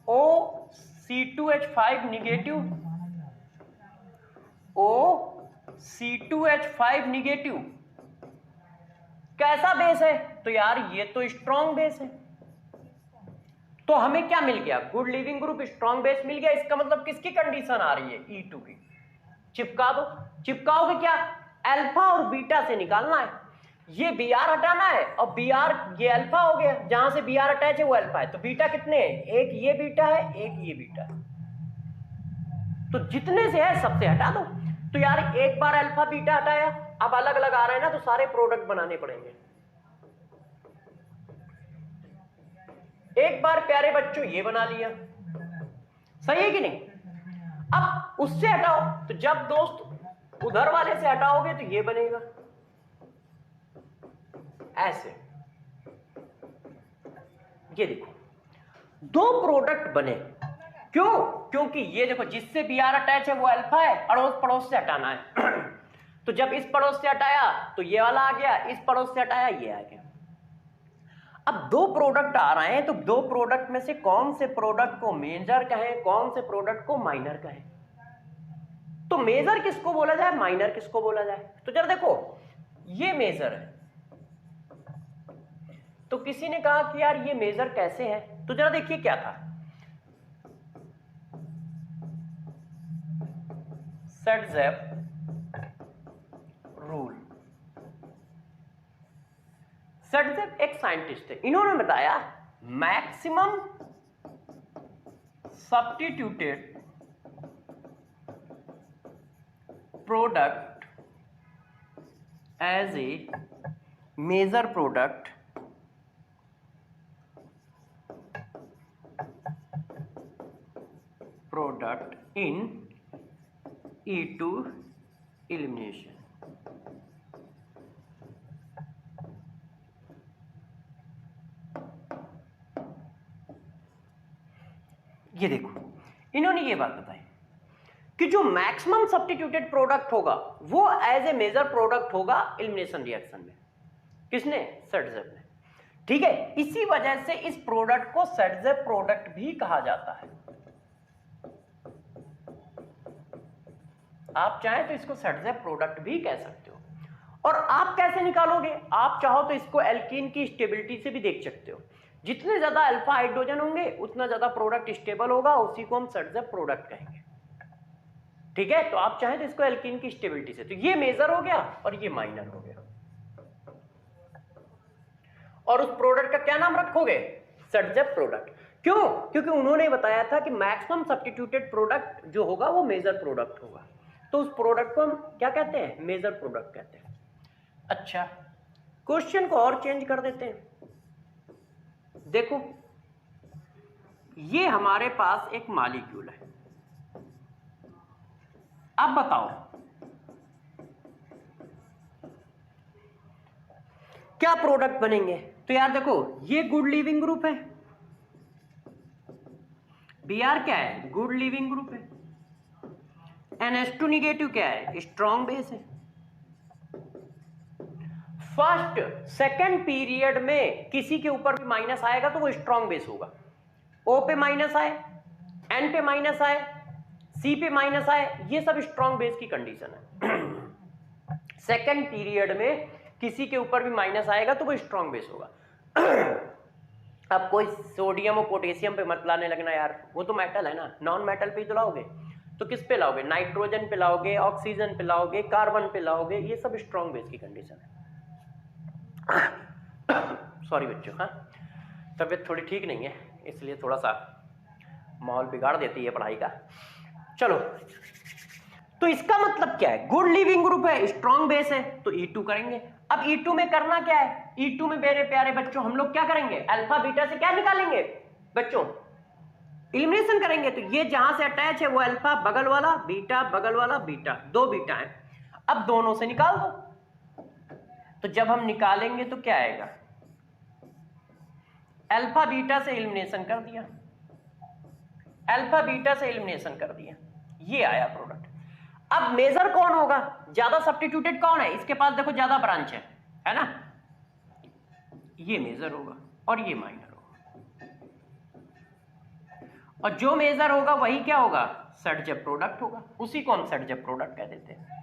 OC2H5 निगेटिव, OC2H5 निगेटिव कैसा बेस है? तो यार ये तो स्ट्रॉन्ग बेस है। तो हमें क्या मिल गया? Good leaving group, strong base मिल गया। इसका मतलब किसकी कंडीशन आ रही है? E2 की। चिपका दो। चिपकाओगे क्या? अल्फा और बीटा से निकालना है। ये Br हटाना है और Br ये अल्फा हो गया, जहां से Br अटैच है वो अल्फा है। तो बीटा कितने हैं? एक ये बीटा है, एक ये बीटा है। तो जितने से है सबसे हटा दो। तो यार एक बार अल्फा बीटा हटाया, अब अलग अलग आ रहे हैं ना, तो सारे प्रोडक्ट बनाने पड़ेंगे। एक बार प्यारे बच्चों ये बना लिया, सही है कि नहीं? अब उससे हटाओ, तो जब दोस्त उधर वाले से हटाओगे तो ये बनेगा ऐसे। ये देखो, दो प्रोडक्ट बने। क्यों? क्योंकि ये देखो, जिससे Br अटैच है वो अल्फा है, अड़ोस पड़ोस से हटाना है। तो जब इस पड़ोस से हटाया तो ये वाला आ गया, इस पड़ोस से हटाया ये आ गया। अब दो प्रोडक्ट आ रहे हैं, तो दो प्रोडक्ट में से कौन से प्रोडक्ट को मेजर कहें, कौन से प्रोडक्ट को माइनर कहें? तो मेजर किसको बोला जाए, माइनर किसको बोला जाए? तो जरा देखो, ये मेजर है। तो किसी ने कहा कि यार ये मेजर कैसे है? तो जरा देखिए क्या था, सेटजेप रूल। सेटजेप एक साइंटिस्ट है, इन्होंने बताया maximum substituted product as a major product in E2 elimination। ये देखो इन्होंने ये बात बताई कि जो मैक्सिमम सब्स्टिट्यूटेड प्रोडक्ट होगा वो एज ए मेजर प्रोडक्ट होगा एलिमिनेशन रिएक्शन में। किसने? सर्ट्जेव ने। ठीक है, इसी वजह से इस प्रोडक्ट को सर्ट्जेव प्रोडक्ट भी कहा जाता है। आप चाहें तो इसको सर्ट्जेव प्रोडक्ट भी कह सकते हो। और आप कैसे निकालोगे? आप चाहो तो इसको एल्कीन की स्टेबिलिटी से भी देख सकते हो। जितने ज्यादा अल्फा हाइड्रोजन होंगे उतना ज्यादा प्रोडक्ट स्टेबल होगा, उसी को हम सर्ट्जेव प्रोडक्ट कहेंगे। ठीक है, तो आप चाहें तो इसको एल्कीन की स्टेबिलिटी से, तो ये मेजर हो गया और ये माइनर हो गया। और उस प्रोडक्ट का क्या नाम रखोगे? सर्ट्जेव प्रोडक्ट। क्यों? क्योंकि उन्होंने बताया था कि मैक्सिमम सब्स्टिट्यूटेड प्रोडक्ट जो होगा वो मेजर प्रोडक्ट होगा, तो उस प्रोडक्ट को हम क्या कहते हैं? मेजर प्रोडक्ट कहते हैं। अच्छा, क्वेश्चन को और चेंज कर देते हैं। देखो ये हमारे पास एक मॉलिक्यूल है, अब बताओ क्या प्रोडक्ट बनेंगे? तो यार देखो ये गुड लीविंग ग्रुप है, Br क्या है? गुड लीविंग ग्रुप है। NH2 निगेटिव क्या है? स्ट्रॉन्ग बेस है। फर्स्ट सेकंड पीरियड में किसी के ऊपर भी माइनस आएगा तो वो स्ट्रॉन्ग बेस होगा। O पे माइनस आए, N पे माइनस आए, C पे माइनस आए, ये सब स्ट्रॉन्ग बेस की कंडीशन है। सेकंड पीरियड में किसी के ऊपर भी माइनस आएगा तो वो स्ट्रॉन्ग बेस होगा। अब कोई सोडियम और पोटेशियम पे मत लाने लगना यार, वो तो मेटल है ना, नॉन मेटल पे ही तो लाओगे। तो किस पे लाओगे? नाइट्रोजन पे लाओगे, ऑक्सीजन पे लाओगे, कार्बन पे लाओगे, ये सब स्ट्रॉन्ग बेस की कंडीशन है। सॉरी बच्चों, हाँ तबीयत थोड़ी ठीक नहीं है इसलिए थोड़ा सा माहौल बिगाड़ देती है पढ़ाई का। चलो, तो इसका मतलब क्या है? गुड लिविंग ग्रुप है, स्ट्रॉन्ग बेस है, तो E2 करेंगे। अब E2 में करना क्या है? E2 में मेरे प्यारे बच्चों हम लोग क्या करेंगे? अल्फा बीटा से क्या निकालेंगे बच्चों? एलिमिनेशन करेंगे। तो ये जहां से अटैच है वो अल्फा बगल वाला, बीटा बगल वाला, बीटा, दो बीटा है। अब दोनों से निकाल दो। तो जब हम निकालेंगे तो क्या आएगा? अल्फा बीटा से एलिमिनेशन कर दिया, अल्फा बीटा से एलिमिनेशन कर दिया, ये आया प्रोडक्ट। अब मेजर कौन होगा? ज्यादा सब्स्टिट्यूटेड कौन है? इसके पास देखो ज्यादा ब्रांच है ना, ये मेजर होगा और ये माइनर होगा। और जो मेजर होगा वही क्या होगा? सर्ट्जेव प्रोडक्ट होगा, उसी को हम सर्ट्जेव प्रोडक्ट कह देते हैं।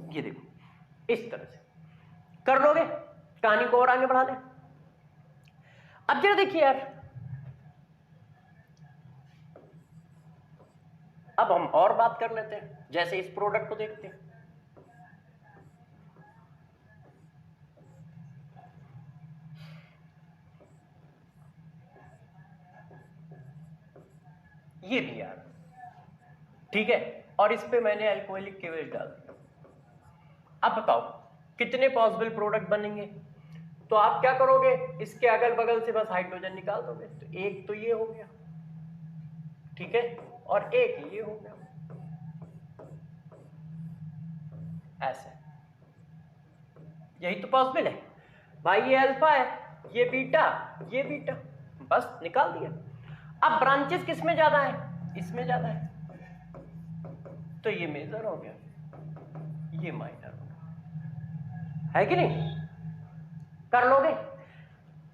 ये देखो इस तरह से कर लोगे, कहानी को और आगे बढ़ा लें। अब जरा देखिए यार, अब हम और बात कर लेते हैं, जैसे इस प्रोडक्ट को देखते हैं। ये भी यार ठीक है, और इस पे मैंने अल्कोहलिक केवेज डाल दिया। अब बताओ कितने पॉसिबल प्रोडक्ट बनेंगे? तो आप क्या करोगे? इसके अगल बगल से बस हाइड्रोजन निकाल दोगे। तो एक तो ये हो गया, ठीक है, और एक ये हो गया, ऐसे। यही तो पॉसिबल है भाई, ये अल्फा है, ये बीटा, ये बीटा, बस निकाल दिया। अब ब्रांचेस किस में ज्यादा है? इसमें ज्यादा है, तो ये मेजर हो गया, ये माइनर हो गया, है कि नहीं? कर लोगे?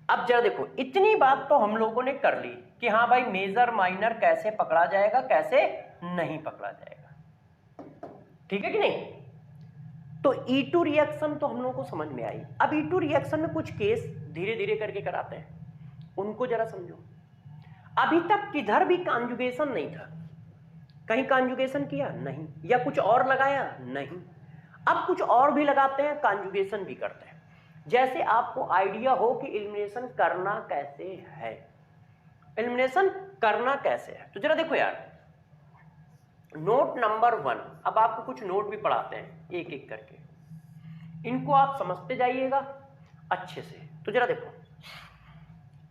अब जरा देखो, इतनी बात तो हम लोगों ने कर ली कि हाँ भाई मेजर माइनर कैसे पकड़ा जाएगा, कैसे नहीं पकड़ा जाएगा, ठीक है कि नहीं? तो E2 रिएक्शन तो हम लोगों को समझ में आई। अब E2 रिएक्शन में कुछ केस धीरे धीरे करके कराते हैं, उनको जरा समझो। अभी तक किधर भी कॉन्जुगेशन नहीं था, कहीं कॉन्जुगेशन किया नहीं, या कुछ और लगाया नहीं। अब कुछ और भी लगाते हैं, कॉन्जुगेशन भी करते हैं। जैसे आपको आइडिया हो कि एलिमिनेशन करना कैसे है, एलिमिनेशन करना कैसे है, तो जरा देखो यार, नोट नंबर 1। अब आपको कुछ नोट भी पढ़ाते हैं एक एक करके, इनको आप समझते जाइएगा अच्छे से। तो जरा देखो,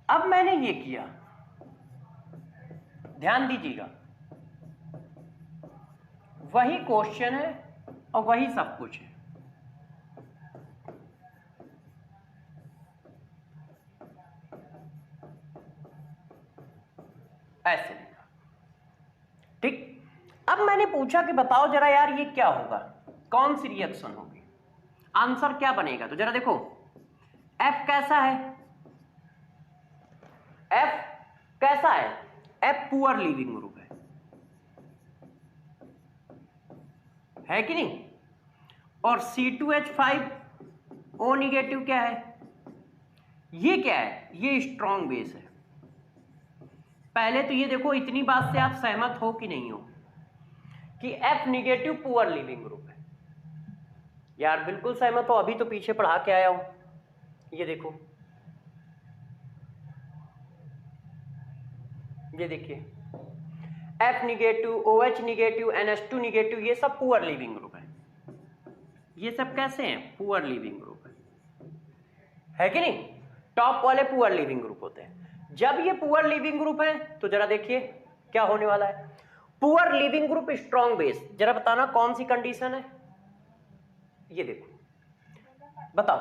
अब मैंने ये किया, ध्यान दीजिएगा, वही क्वेश्चन है और वही सब कुछ है। अब मैंने पूछा कि बताओ जरा यार ये क्या होगा, कौन सी रिएक्शन होगी, आंसर क्या बनेगा। तो जरा देखो F कैसा है, F कैसा है, F पुअर लीविंग ग्रुप है कि नहीं। और C2H5O निगेटिव क्या है, ये क्या है, ये स्ट्रॉन्ग बेस है। पहले तो ये देखो इतनी बात से आप सहमत हो कि नहीं हो कि F negative poor leaving group है। यार बिल्कुल सहमत हो, अभी तो पीछे पढ़ा के आया हूं। ये देखो, ये देखिए F negative, OH negative, NH2 negative, ये सब पुअर लीविंग ग्रुप है। ये सब कैसे हैं, पुअर लीविंग ग्रुप है कि नहीं। टॉप वाले पुअर लीविंग ग्रुप होते हैं। जब ये पुअर लीविंग ग्रुप है तो जरा देखिए क्या होने वाला है, poor leaving group strong base. जरा बताना कौन सी कंडीशन है, ये देखो बताओ,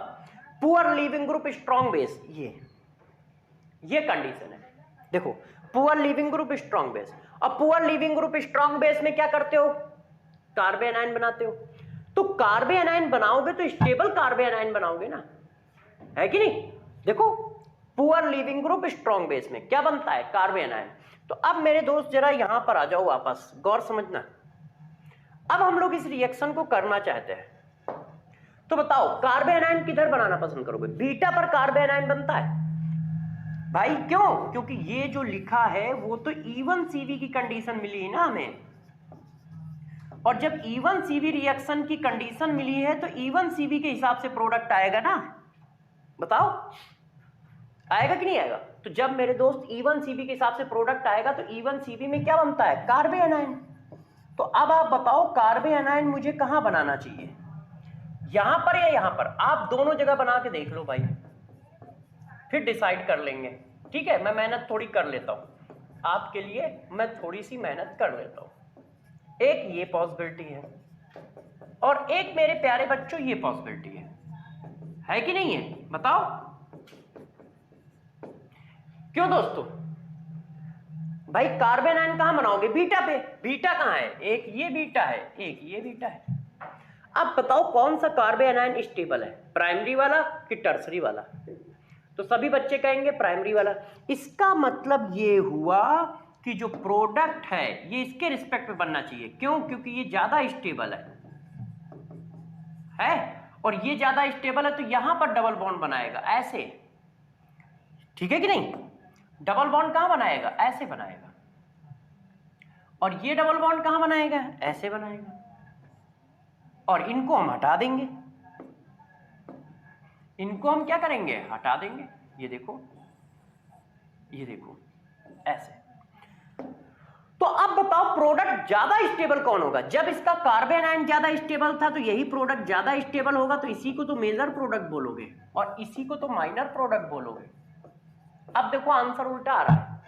poor leaving group strong base, ये कंडीशन है। देखो poor leaving group strong base, और poor leaving group strong base में क्या करते हो, कार्बोनाइन बनाते हो। तो कार्बोनाइन बनाओगे तो स्टेबल कार्बोनाइन बनाओगे ना, है कि नहीं। देखो poor leaving group strong base में क्या बनता है, कार्बोनाइन। तो अब मेरे दोस्त जरा यहां पर आ जाओ वापस, गौर समझना। अब हम लोग इस रिएक्शन को करना चाहते हैं, तो बताओ कार्बोनाइन किधर बनाना पसंद करोगे, बीटा पर कार्बोनाइन बनता है भाई। क्यों, क्योंकि ये जो लिखा है वो तो E1 CV की कंडीशन मिली है ना हमें, और जब E1 CV रिएक्शन की कंडीशन मिली है तो E1 CV के हिसाब से प्रोडक्ट आएगा ना। बताओ आएगा कि नहीं आएगा। तो जब मेरे दोस्त E1 CV के हिसाब से प्रोडक्ट आएगा तो E1 CV में क्या बनता है, कार्बोनाइन। तो अब आप बताओ कार्बोनाइन मुझे कहां बनाना चाहिए, यहां पर या यहां पर, आप दोनों जगह बना के देख लो भाई, फिर डिसाइड कर लेंगे। ठीक है, मैं मेहनत थोड़ी कर लेता हूं आपके लिए, मैं थोड़ी सी मेहनत कर लेता हूं। एक ये पॉसिबिलिटी है और एक मेरे प्यारे बच्चों ये पॉसिबिलिटी है कि नहीं है, बताओ क्यों दोस्तों। भाई कार्बोनाइन कहां बनाओगे, बीटा पे, बीटा कहां है, एक ये बीटा है, एक ये बीटा है। अब बताओ कौन सा कार्बोनाइन स्टेबल है, प्राइमरी वाला कि टर्सरी वाला। तो सभी बच्चे कहेंगे प्राइमरी वाला। इसका मतलब ये हुआ कि जो प्रोडक्ट है ये इसके रिस्पेक्ट में बनना चाहिए। क्यों, क्योंकि ये ज्यादा स्टेबल है और ये ज्यादा स्टेबल है, तो यहां पर डबल बॉन्ड बनाएगा ऐसे, ठीक है कि नहीं। डबल बॉन्ड कहां बनाएगा, ऐसे बनाएगा, और ये डबल बॉन्ड कहां बनाएगा, ऐसे बनाएगा, और इनको हम हटा देंगे, इनको हम क्या करेंगे, हटा देंगे। ये देखो, ये देखो ऐसे। तो अब बताओ प्रोडक्ट ज्यादा स्टेबल कौन होगा, जब इसका कार्बोनाइन ज्यादा स्टेबल था तो यही प्रोडक्ट ज्यादा स्टेबल होगा, तो इसी को तो मेजर प्रोडक्ट बोलोगे और इसी को तो माइनर प्रोडक्ट बोलोगे। अब देखो आंसर उल्टा आ रहा है,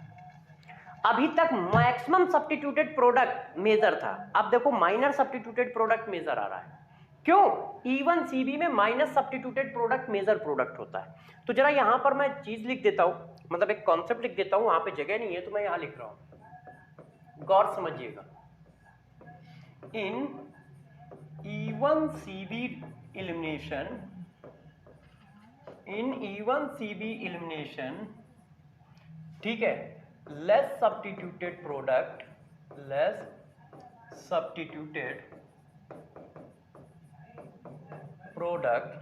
अभी तक मैक्सिमम सब्स्टिट्यूटेड प्रोडक्ट मेजर था, अब देखो माइनर सब्स्टिट्यूटेड प्रोडक्ट मेजर आ रहा है। क्यों, E1 CV में minus substituted product major product होता है। तो जरा यहां पर मैं चीज लिख देता हूं, मतलब एक कॉन्सेप्ट लिख देता हूं, वहां पे जगह नहीं है तो मैं यहां लिख रहा हूं, गौर समझिएगा। In E1 CV elimination, in E1 CV elimination, ठीक है, less substituted product, less substituted product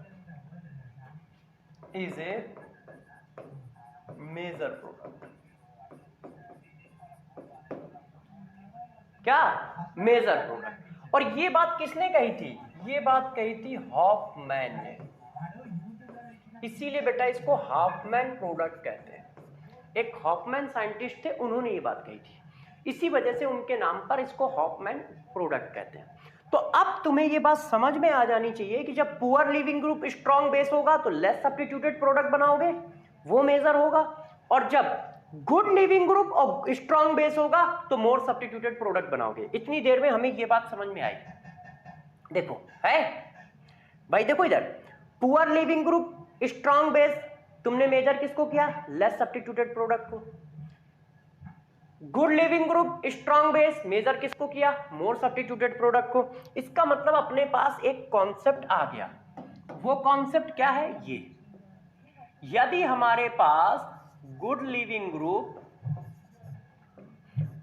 is a major product. क्या, मेजर प्रोडक्ट। और ये बात किसने कही थी, ये बात कही थी हॉफमैन ने, इसीलिए बेटा इसको हॉफमैन प्रोडक्ट कहते हैं। एक हॉफमैन साइंटिस्ट थे, उन्होंने ये बात कही थी, इसी वजह से उनके नाम पर इसको हॉफमैन प्रोडक्ट कहते हैं। तो अब तुम्हें ये बात समझ में आ जानी चाहिए कि जब poor leaving group strong base होगा तो लेस सब्स्टिट्यूटेड प्रोडक्ट बनाओगे, वो मेजर होगा, और जब गुड लिविंग ग्रुप और स्ट्रॉन्ग बेस होगा तो मोर सब्स्टिट्यूटेड प्रोडक्ट बनाओगे। इतनी देर में हमें ये बात समझ में आई। देखो है भाई, देखो इधर poor leaving group strong base, तुमने मेजर किसको किया, लेस सब्स्टिट्यूटेड प्रोडक्ट को। Good leaving group strong base, major किसको किया? मोर सब्स्टिट्यूटेड प्रोडक्ट को। इसका मतलब अपने पास एक कॉन्सेप्ट आ गया। वो कॉन्सेप्ट क्या है? ये, यदि हमारे पास गुड लिविंग ग्रुप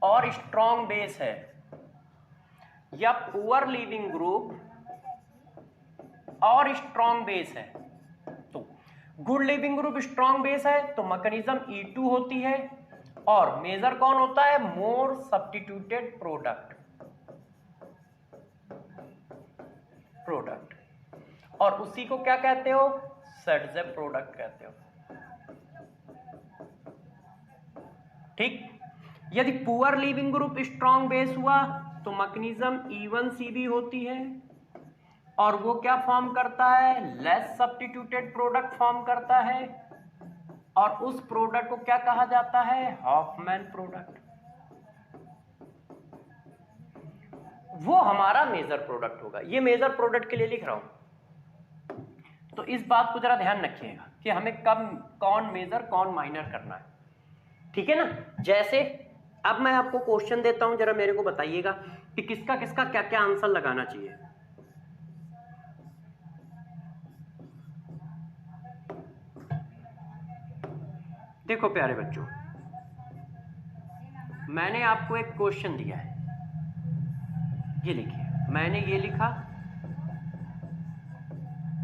और स्ट्रॉन्ग बेस है या पुअर लिविंग ग्रुप और स्ट्रॉन्ग बेस है, तो good leaving group strong base है तो मैकेनिज्म E2 होती है और मेजर कौन होता है? मोर सब्स्टिट्यूटेड प्रोडक्ट और उसी को क्या कहते हो? सेडजेप प्रोडक्ट कहते हो। ठीक, यदि poor leaving group strong base हुआ तो मैकेनिज्म E1CB होती है और वो क्या फॉर्म करता है? लेस सब्स्टिट्यूटेड प्रोडक्ट फॉर्म करता है और उस प्रोडक्ट को क्या कहा जाता है? Hofmann product. वो हमारा मेजर प्रोडक्ट होगा। ये मेजर प्रोडक्ट के लिए लिख रहा हूं, तो इस बात को जरा ध्यान रखिएगा कि हमें कब कौन मेजर कौन माइनर करना है, ठीक है ना। जैसे अब मैं आपको क्वेश्चन देता हूं, जरा मेरे को बताइएगा कि किसका किसका क्या क्या आंसर लगाना चाहिए। देखो प्यारे बच्चों, मैंने आपको एक क्वेश्चन दिया है, ये लिखिए, मैंने ये लिखा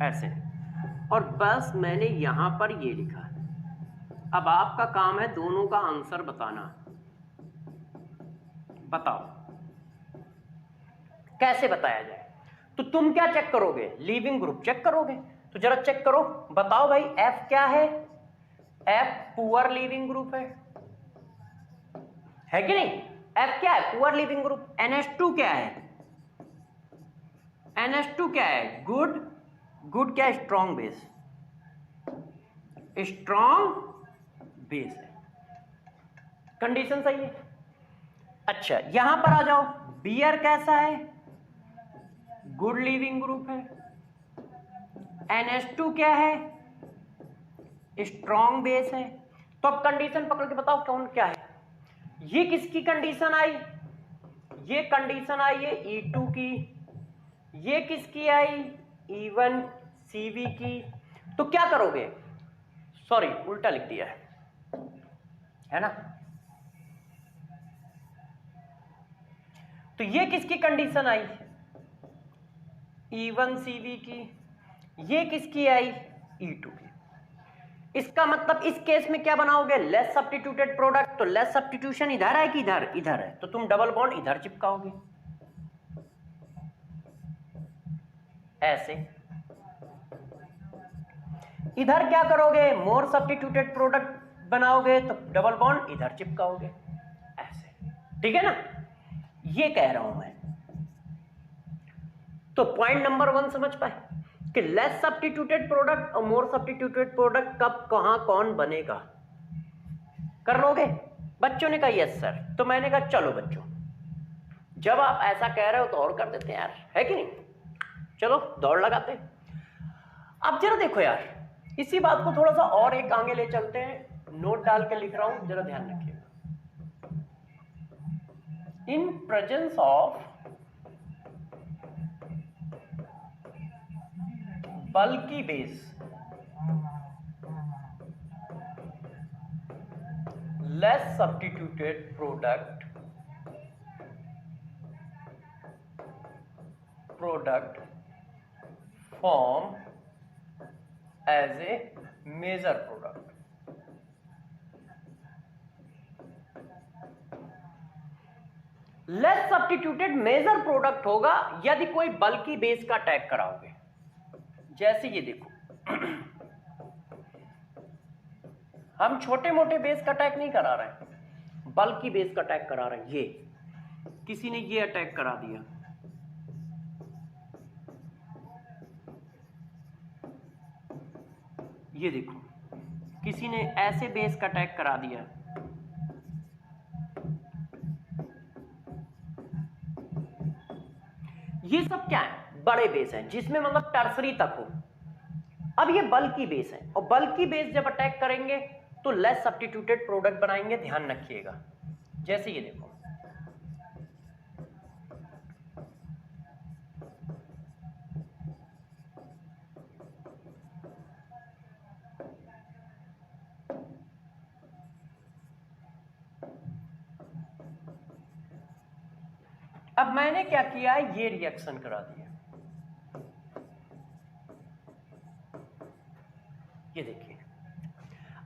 ऐसे और बस मैंने यहां पर ये लिखा। अब आपका काम है दोनों का आंसर बताना। बताओ कैसे बताया जाए। तो तुम क्या चेक करोगे? लिविंग ग्रुप चेक करोगे। तो जरा चेक करो, बताओ भाई F क्या है? F पुअर लिविंग ग्रुप है कि नहीं? F क्या है? Poor leaving group. NH2 क्या है? NH2 क्या है? गुड क्या है? स्ट्रॉन्ग बेस, स्ट्रॉन्ग बेस है। कंडीशन सही है। अच्छा यहां पर आ जाओ, बियर कैसा है? गुड लिविंग ग्रुप है। NH2 क्या है? स्ट्रॉन्ग बेस है। तो अब कंडीशन पकड़ के बताओ कौन क्या है। ये किसकी कंडीशन आई? ये कंडीशन आई है E2 की। ये किसकी आई? E1CB की। तो क्या करोगे? सॉरी उल्टा लिख दिया है ना। तो ये किसकी कंडीशन आई? E1CB की। ये किसकी आई? E2 की। इसका मतलब इस केस में क्या बनाओगे? Less substituted product. तो लेस सब्स्टिट्यूशन इधर है कि इधर? इधर है, तो तुम डबल बॉन्ड इधर चिपकाओगे ऐसे। इधर क्या करोगे? मोर सब्स्टिट्यूटेड प्रोडक्ट बनाओगे तो डबल बॉन्ड इधर चिपकाओगे ऐसे, ठीक है ना। ये कह रहा हूं मैं। तो पॉइंट नंबर 1 समझ पाए कि लेस सब्स्टिट्यूटेड प्रोडक्ट और मोर सब्स्टिट्यूटेड प्रोडक्ट कब कहां कौन बनेगा। कर लोगे? बच्चों ने कहा यस सर। तो मैंने कहा चलो बच्चों, जब आप ऐसा कह रहे हो तो और कर देते हैं यार, है कि नहीं। चलो दौड़ लगाते हैं। अब जरा देखो यार, इसी बात को थोड़ा सा और एक आगे ले चलते हैं। नोट डाल के लिख रहा हूं, जरा ध्यान रखिएगा। इन presence of bulky base, less substituted product form as a major product. Less substituted major product होगा यदि कोई बल्कि बेस का अटैक कराओगे। जैसे ये देखो, हम छोटे मोटे बेस का अटैक नहीं करा रहे हैं, बल्कि बेस का अटैक करा रहे हैं। ये किसी ने ये अटैक करा दिया, ये देखो किसी ने ऐसे बेस का अटैक करा दिया। ये सब क्या है? बड़े बेस हैं जिसमें मतलब टर्सरी तक हो। अब ये बल्कि बेस है और बल्कि बेस जब अटैक करेंगे तो लेस सब्स्टिट्यूटेड प्रोडक्ट बनाएंगे। ध्यान रखिएगा, जैसे ये देखो, अब मैंने क्या किया, ये रिएक्शन करा दिया। ये देखिए,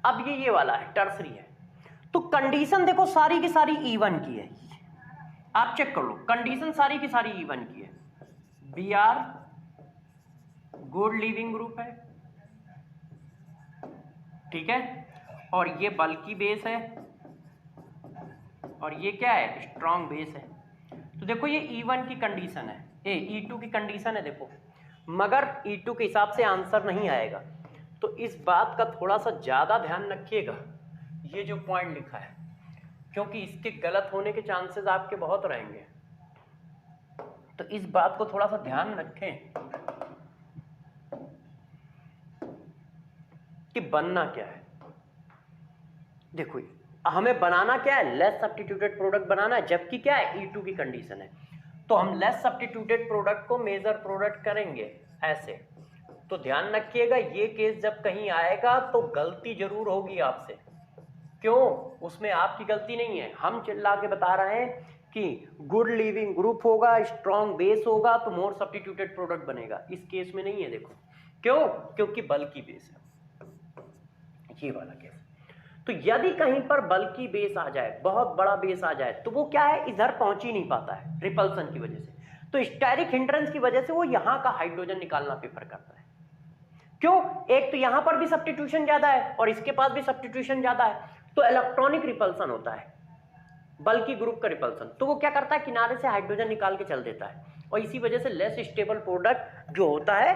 अब ये वाला है, टर्सरी है। तो कंडीशन देखो सारी की सारी E1 की है, आप चेक कर लो, कंडीशन सारी की सारी E1 की है। Br गुड लीविंग ग्रुप है, ठीक है, और ये बल्की बेस है, और ये क्या है, स्ट्रॉन्ग बेस है। तो देखो ये E1 की कंडीशन है, E2 की कंडीशन है देखो, मगर E2 के हिसाब से आंसर नहीं आएगा। तो इस बात का थोड़ा सा ज़्यादा ध्यान रखिएगा, ये जो पॉइंट लिखा है, क्योंकि इसके गलत होने के चांसेस आपके बहुत रहेंगे। तो इस बात को थोड़ा सा ध्यान रखें कि बनना क्या है। देखो हमें बनाना क्या है, लेस सब्स्टिट्यूटेड प्रोडक्ट बनाना है, जबकि क्या है, E2 की कंडीशन है। तो हम लेस सब्स्टिट्यूटेड प्रोडक्ट को मेजर प्रोडक्ट करेंगे ऐसे। तो ध्यान रखिएगा, ये केस जब कहीं आएगा तो गलती जरूर होगी आपसे। क्यों, उसमें आपकी गलती नहीं है, हम चिल्ला के बता रहे हैं कि गुड लीविंग ग्रुप होगा, स्ट्रॉन्ग बेस होगा तो मोर सब्स्टिट्यूटेड प्रोडक्ट बनेगा। इस केस में नहीं है, देखो क्यों, क्योंकि बल्की बेस है, ये वाला केस। तो यदि कहीं पर बल्की बेस आ जाए, बहुत बड़ा बेस आ जाए, तो वो क्या है, इधर पहुंच ही नहीं पाता है रिपल्सन की वजह से। तो स्टेरिक हिंड्रेंस की वजह से वो यहां का हाइड्रोजन निकालना प्रेफर करता है। क्यों, एक तो यहां पर भी सब्स्टिट्यूशन ज्यादा है और इसके पास भी सब्स्टिट्यूशन ज्यादा है, तो इलेक्ट्रॉनिक रिपल्सन होता है, बल्कि ग्रुप का रिपल्सन। तो वो क्या करता है, किनारे से हाइड्रोजन निकाल के चल देता है, और इसी वजह से लेस स्टेबल प्रोडक्ट जो होता है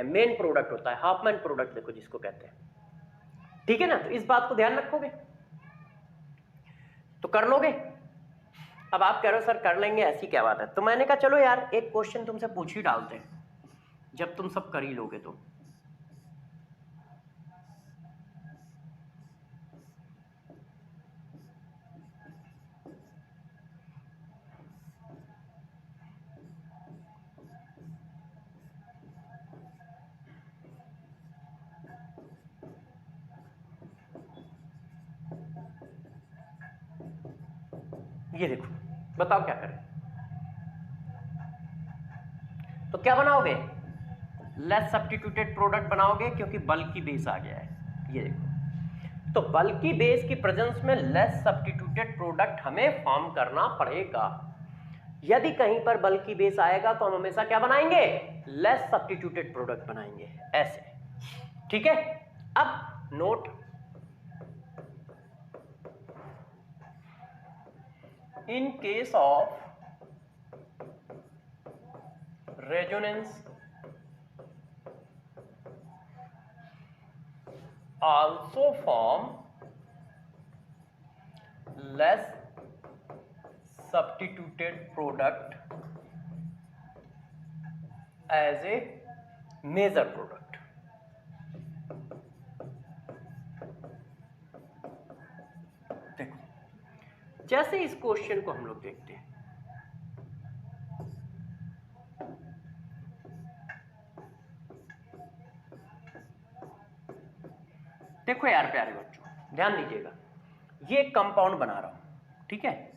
मेन प्रोडक्ट होता है, हाफमैन प्रोडक्ट देखो जिसको कहते हैं, ठीक है ना। तो इस बात को ध्यान रखोगे तो कर लोगे। अब आप कह रहे हो सर कर लेंगे, ऐसी क्या बात है। तो मैंने कहा चलो यार एक क्वेश्चन तुमसे पूछ ही डालते हैं, जब तुम सब कर ही लोगे तो। ये देखो, बताओ क्या करें। तो क्या बनाओगे, लेस सब्स्टिट्यूटेड प्रोडक्ट बनाओगे, क्योंकि बल्की बेस आ गया है। ये देखो, तो बल्की बेस की प्रेजेंस में लेस सब्स्टिट्यूटेड प्रोडक्ट हमें फॉर्म करना पड़ेगा। यदि कहीं पर बल्की बेस आएगा तो हम हमेशा क्या बनाएंगे, लेस सब्स्टिट्यूटेड प्रोडक्ट बनाएंगे ऐसे, ठीक है। अब note, in case of resonance also form less substituted product as a major product। जैसे इस क्वेश्चन को हम लोग देखते हैं, देखो यार प्यारे बच्चों ध्यान दीजिएगा, ये एक कंपाउंड बना रहा हूं, ठीक है।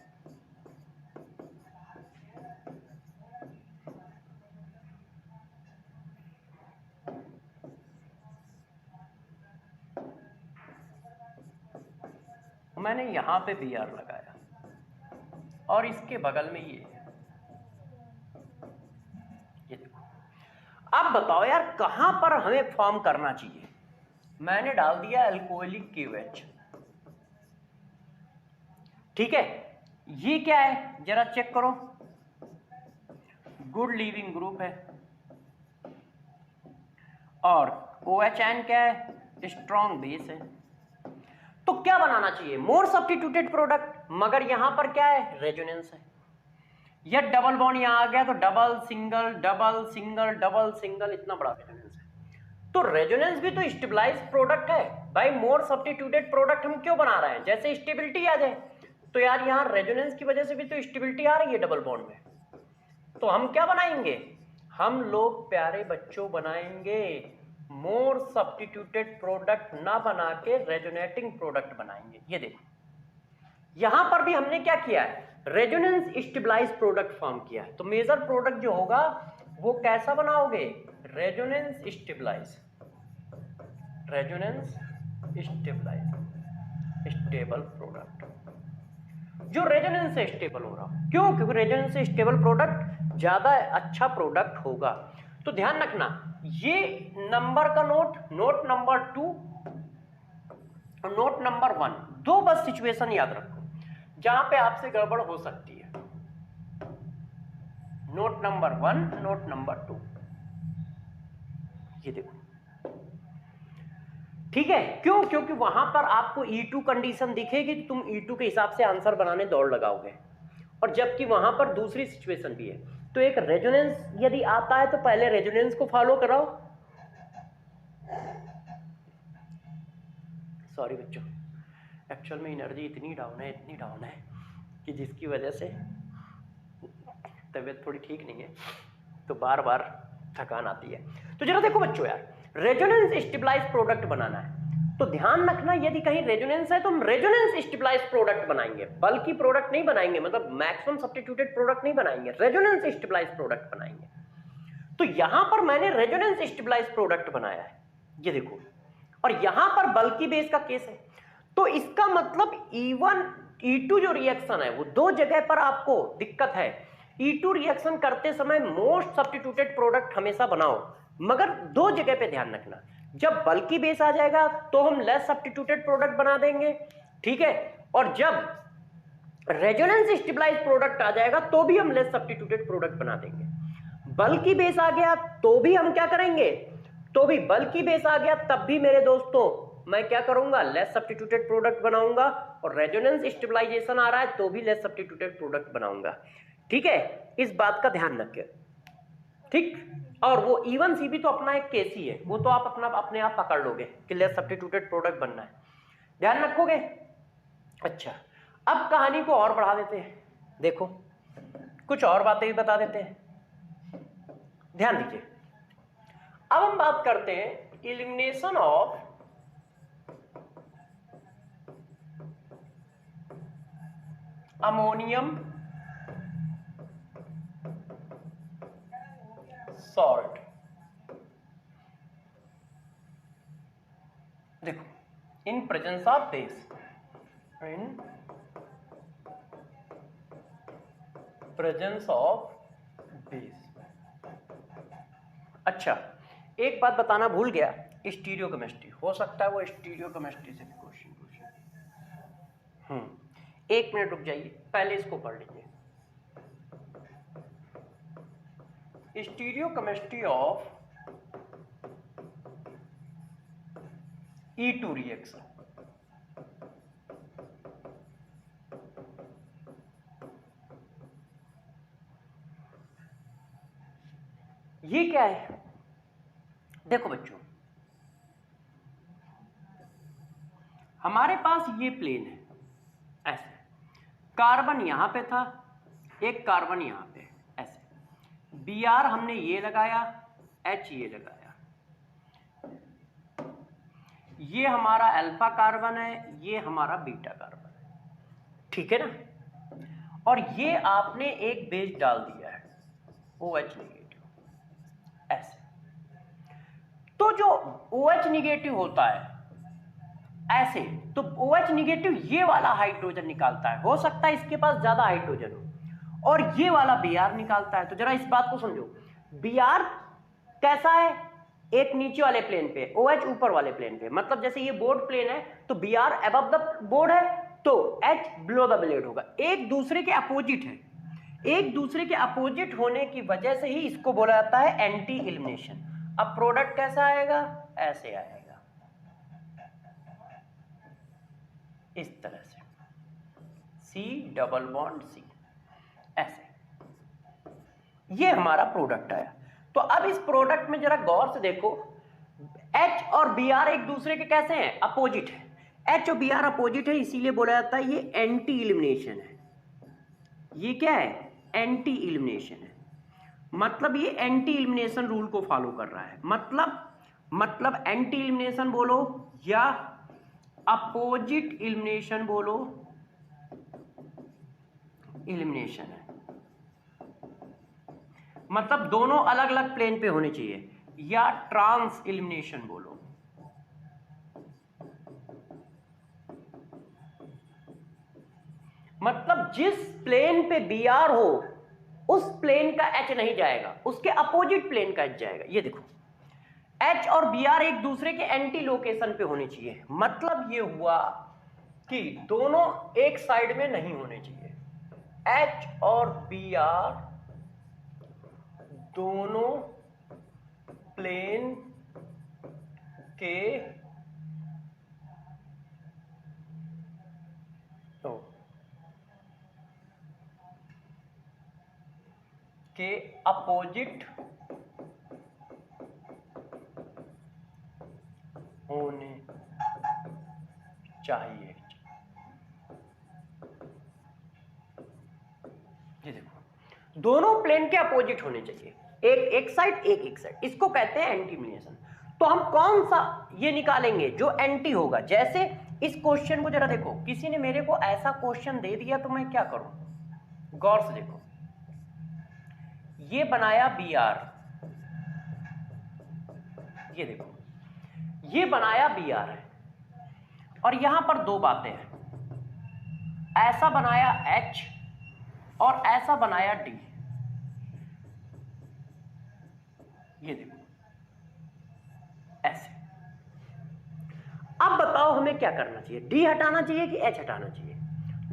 मैंने यहां पे Br लगाया और इसके बगल में ये देखो। अब बताओ यार कहां पर हमें फॉर्म करना चाहिए। मैंने डाल दिया अल्कोहलिक KOH, ठीक है। ये क्या है जरा चेक करो, गुड लीविंग ग्रुप है, और OHN क्या है, स्ट्रॉन्ग बेस है। तो क्या बनाना चाहिए, मोर सब्स्टिट्यूटेड प्रोडक्ट, मगर यहां पर क्या है, रेजोनेंस है। या डबल बॉन्ड यहां आ गया तो double single double single double single, इतना बड़ा रेजोनेंस है। तो रेजोनेंस भी तो स्टेबलाइज्ड प्रोडक्ट है भाई, मोर सब्स्टिट्यूटेड प्रोडक्ट हम क्यों बना रहे हैं, जैसे स्टेबिलिटी आ जाए। तो यार यहाँ रेजोनेंस की वजह से भी तो स्टेबिलिटी आ रही है डबल बॉन्ड में। तो हम क्या बनाएंगे, हम लोग प्यारे बच्चों बनाएंगे मोर सब्स्टिट्यूटेड प्रोडक्ट ना बना के रेजोनेटिंग प्रोडक्ट बनाएंगे। ये देखो यहां पर भी हमने क्या किया है, रेजोनेंस स्टेबलाइज प्रोडक्ट फॉर्म किया है। तो मेजर प्रोडक्ट जो होगा वो कैसा बनाओगे, resonance stabilise, resonance stabilise stable product, जो रेजोनेंस से स्टेबल हो रहा। क्यों, क्योंकि रेजोनेंस से स्टेबल प्रोडक्ट ज्यादा अच्छा प्रोडक्ट होगा। तो ध्यान रखना ये नंबर का नोट नंबर 2 और नोट नंबर 1, दो बस सिचुएशन याद रखो जहां पे आपसे गड़बड़ हो सकती है। नोट नंबर 1, नोट नंबर 2, ये देखो ठीक है। क्यों, क्योंकि वहां पर आपको E2 कंडीशन दिखेगी तो तुम E2 के हिसाब से आंसर बनाने दौड़ लगाओगे, और जबकि वहां पर दूसरी सिचुएशन भी है। तो एक रेजोनेंस यदि आता है तो पहले रेजोनेंस को फॉलो कराओ। सॉरी बच्चों, एक्चुअल में एनर्जी इतनी डाउन है कि जिसकी वजह से तबीयत थोड़ी ठीक नहीं है, तो बार बार थकान आती है। तो जरा देखो बच्चों यार, रेजोनेंस स्टेबलाइज प्रोडक्ट बनाना है तो ध्यान रखना यदि कहीं रेजोनेंस है तो हम रेजोनेंस स्टेबलाइज प्रोडक्ट बनाएंगे, बल्कि प्रोडक्ट नहीं बनाएंगे, मतलब मैक्सिमम सब्स्टिट्यूटेड प्रोडक्ट नहीं बनाएंगे, रेजोनेंस स्टेबलाइज प्रोडक्ट बनाएंगे। तो यहां पर मैंने रेजोनेंस स्टेबलाइज प्रोडक्ट बनाया है, ये देखो, और यहां पर बल्कि बेस का केस है। तो इसका मतलब E1 E2 जो रिएक्शन है वो दो जगह पर आपको दिक्कत है। E2 रिएक्शन करते समय मोस्ट सब्स्टिट्यूटेड प्रोडक्ट हमेशा बनाओ, मगर दो जगह पे ध्यान रखना, जब बल्कि बेस आ जाएगा तो हम लेस सब्स्टिट्यूटेड प्रोडक्ट बना देंगे, ठीक है, और जब रेजोनेंस स्टेबलाइज प्रोडक्ट आ जाएगा तो भी हम लेस सब्स्टिट्यूटेड प्रोडक्ट बना देंगे। बल्कि बेस आ गया तो भी हम क्या करेंगे, तो भी बल्कि बेस आ गया तब भी मेरे दोस्तों मैं क्या करूंगा, लेस सब्स्टिट्यूटेड प्रोडक्ट बनाऊंगा, और रेजोनेंस स्टेबलाइजेशन आ रहा है तो भी लेस सब्स्टिट्यूटेड प्रोडक्ट बनाऊंगा, ठीक है, इस बात का ध्यान रखें, ठीक। और वो E1 CP तो अपना एक केस ही है, वो तो आप अपने आप पकड़ लोगे कि लेस सब्स्टिट्यूटेड प्रोडक्ट बनना है, ध्यान रखोगे। अच्छा, अब कहानी को और बढ़ा देते हैं, देखो कुछ और बातें भी बता देते हैं, ध्यान दीजिए। अब हम बात करते हैं एलिमिनेशन ऑफ अमोनियम सॉल्ट। देखो, in presence of base, in presence of base. अच्छा, एक बात बताना भूल गया, स्टीरियोकेमिस्ट्री, हो सकता है वो स्टीरियोकेमिस्ट्री से भी क्वेश्चन पूछे। एक मिनट रुक जाइए, पहले इसको पढ़ लीजिए। Stereochemistry of E2 reaction. ये क्या है, देखो बच्चों, हमारे पास ये प्लेन है ऐसे, कार्बन यहां पे था, एक कार्बन यहां पे ऐसे, Br हमने ये लगाया, H ये लगाया, ये हमारा अल्फा कार्बन है, ये हमारा बीटा कार्बन है, ठीक है ना। और ये आपने एक बेस डाल दिया है OH नेगेटिव ऐसे। तो जो OH नेगेटिव होता है ऐसे, तो OH नेगेटिव ये वाला हाइड्रोजन निकालता है, हो सकता है इसके पास ज्यादा हाइड्रोजन हो, और ये वाला Br निकालता है। तो जरा इस बात को समझो, Br कैसा है, एक नीचे वाले प्लेन पे, OH ऊपर वाले प्लेन पे, मतलब जैसे ये बोर्ड प्लेन है तो Br अबव द बोर्ड है तो H बिलो द ब्लेड होगा, एक दूसरे के अपोजिट है। एक दूसरे के अपोजिट होने की वजह से ही इसको बोला जाता है एंटी एलिमिनेशन। अब प्रोडक्ट कैसा आएगा, ऐसे आएगा, इस तरह से, C डबल बॉन्ड C ऐसे, ये हमारा प्रोडक्ट आया। तो अब इस प्रोडक्ट में जरा गौर से देखो, H और Br एक दूसरे के कैसे हैं, अपोजिट है। एच और बी आर अपोजिट है, इसीलिए बोला जाता है ये एंटी इलिमिनेशन है। ये क्या है? एंटी इलिमिनेशन है। मतलब ये एंटी इलिमिनेशन रूल को फॉलो कर रहा है। मतलब एंटी इलिमिनेशन बोलो या अपोजिट इलिमिनेशन बोलो, इलिमिनेशन है। मतलब दोनों अलग अलग प्लेन पे होने चाहिए, या ट्रांस इलिमिनेशन बोलो। मतलब जिस प्लेन पे बी आर हो उस प्लेन का एच नहीं जाएगा, उसके अपोजिट प्लेन का एच जाएगा। ये देखो, एच और बी आर एक दूसरे के एंटी लोकेशन पे होने चाहिए। मतलब ये हुआ कि दोनों एक साइड में नहीं होने चाहिए। एच और बी आर दोनों प्लेन के अपोजिट होने चाहिए। ये देखो, दोनों प्लेन के अपोजिट होने चाहिए, एक साइड एक साइड। इसको कहते हैं एंटी इलिमिनेशन। तो हम कौन सा ये निकालेंगे जो एंटी होगा। जैसे इस क्वेश्चन को जरा देखो, किसी ने मेरे को ऐसा क्वेश्चन दे दिया तो मैं क्या करूं, गौर से देखो। ये बनाया बी आर, ये देखो ये बनाया बी आर है, और यहां पर दो बातें हैं, ऐसा बनाया एच और ऐसा बनाया डी। ये देखो ऐसे। अब बताओ हमें क्या करना चाहिए, डी हटाना चाहिए कि एच हटाना चाहिए?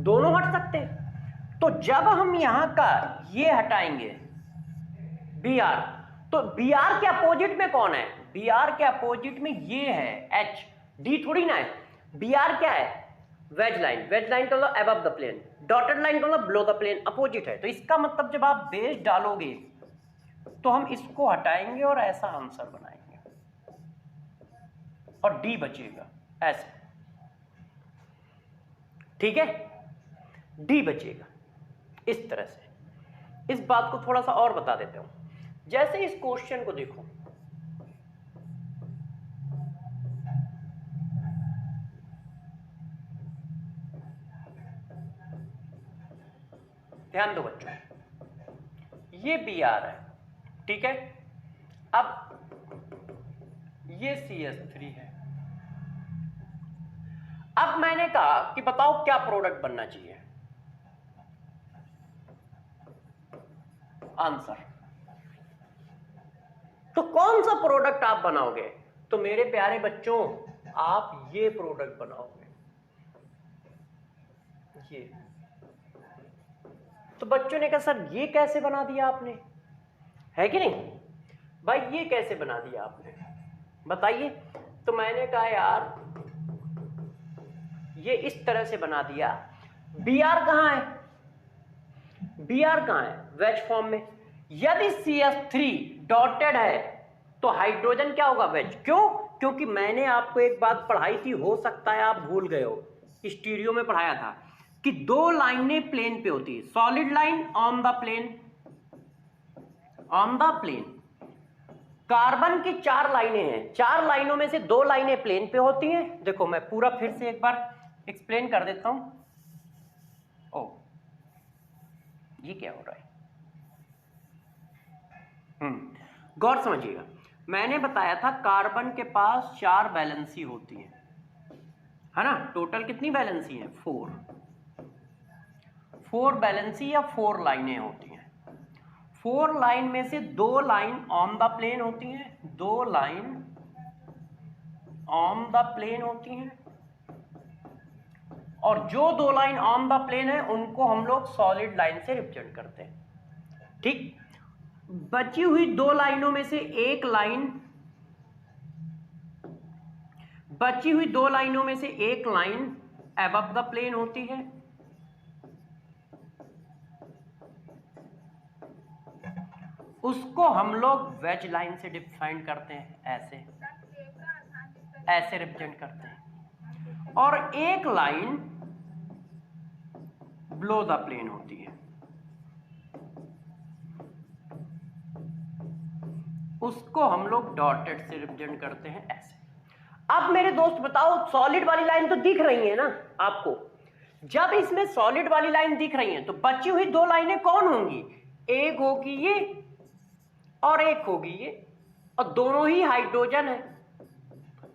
दोनों हट सकते हैं। तो जब हम यहां का ये हटाएंगे बी आर, तो बी आर के अपोजिट में कौन है? बी आर के अपोजिट में ये है एच, डी थोड़ी ना है। बी आर क्या है? Veg line. वेज लाइन का मतलब above the plane, dotted line का मतलब बिलो द प्लेन, अपोजिट है। तो इसका मतलब जब आप बेस डालोगे तो हम इसको हटाएंगे और ऐसा आंसर बनाएंगे, और डी बचेगा ऐसे। ठीक है, डी बचेगा इस तरह से। इस बात को थोड़ा सा और बता देता हूं। जैसे इस क्वेश्चन को देखो, ध्यान दो बच्चों, ये बी आर है, ठीक है। अब ये CH3 है। अब मैंने कहा कि बताओ क्या प्रोडक्ट बनना चाहिए, आंसर। तो कौन सा प्रोडक्ट आप बनाओगे? तो मेरे प्यारे बच्चों, आप ये प्रोडक्ट बनाओगे, ये। तो बच्चों ने कहा सर ये कैसे बना दिया आपने, है कि नहीं भाई, ये कैसे बना दिया आपने, बताइए। तो मैंने कहा यार ये इस तरह से बना दिया। बी आर कहां है? बी आर कहां है? वेज फॉर्म में। यदि CH3 डॉटेड है तो हाइड्रोजन क्या होगा? वेज। क्यों? क्योंकि मैंने आपको एक बात पढ़ाई थी, हो सकता है आप भूल गए हो, स्टीरियो में पढ़ाया था कि दो लाइनें प्लेन पे होती है, solid line on the plane, on the plane. Carbon की 4 लाइनें हैं, 4 लाइनों में से 2 लाइनें प्लेन पे होती हैं। देखो मैं पूरा फिर से एक बार एक्सप्लेन कर देता हूं। ओ ये क्या हो रहा है, गौर समझिएगा। मैंने बताया था कार्बन के पास 4 वैलेंसी होती है ना। टोटल कितनी वैलेंसी है? 4 वैलेंसी या 4 लाइनें होती हैं। 4 लाइन में से 2 लाइन ऑन द प्लेन होती हैं, 2 लाइन ऑन द प्लेन होती हैं, और जो 2 लाइन ऑन द प्लेन है उनको हम लोग सॉलिड लाइन से रिप्रेजेंट करते हैं। ठीक, बची हुई 2 लाइनों में से एक लाइन, बची हुई 2 लाइनों में से एक लाइन अबव द प्लेन होती है, उसको हम लोग वेज लाइन से डिफाइन करते हैं, ऐसे ऐसे रिप्रेजेंट करते हैं। और एक लाइन बिलो द प्लेन होती है, उसको हम लोग डॉटेड से रिप्रेजेंट करते हैं ऐसे। अब मेरे दोस्त बताओ, सॉलिड वाली लाइन तो दिख रही है ना आपको, जब इसमें सॉलिड वाली लाइन दिख रही है तो बची हुई दो लाइनें कौन होंगी? एक होगी ये और एक होगी ये, और दोनों ही हाइड्रोजन है।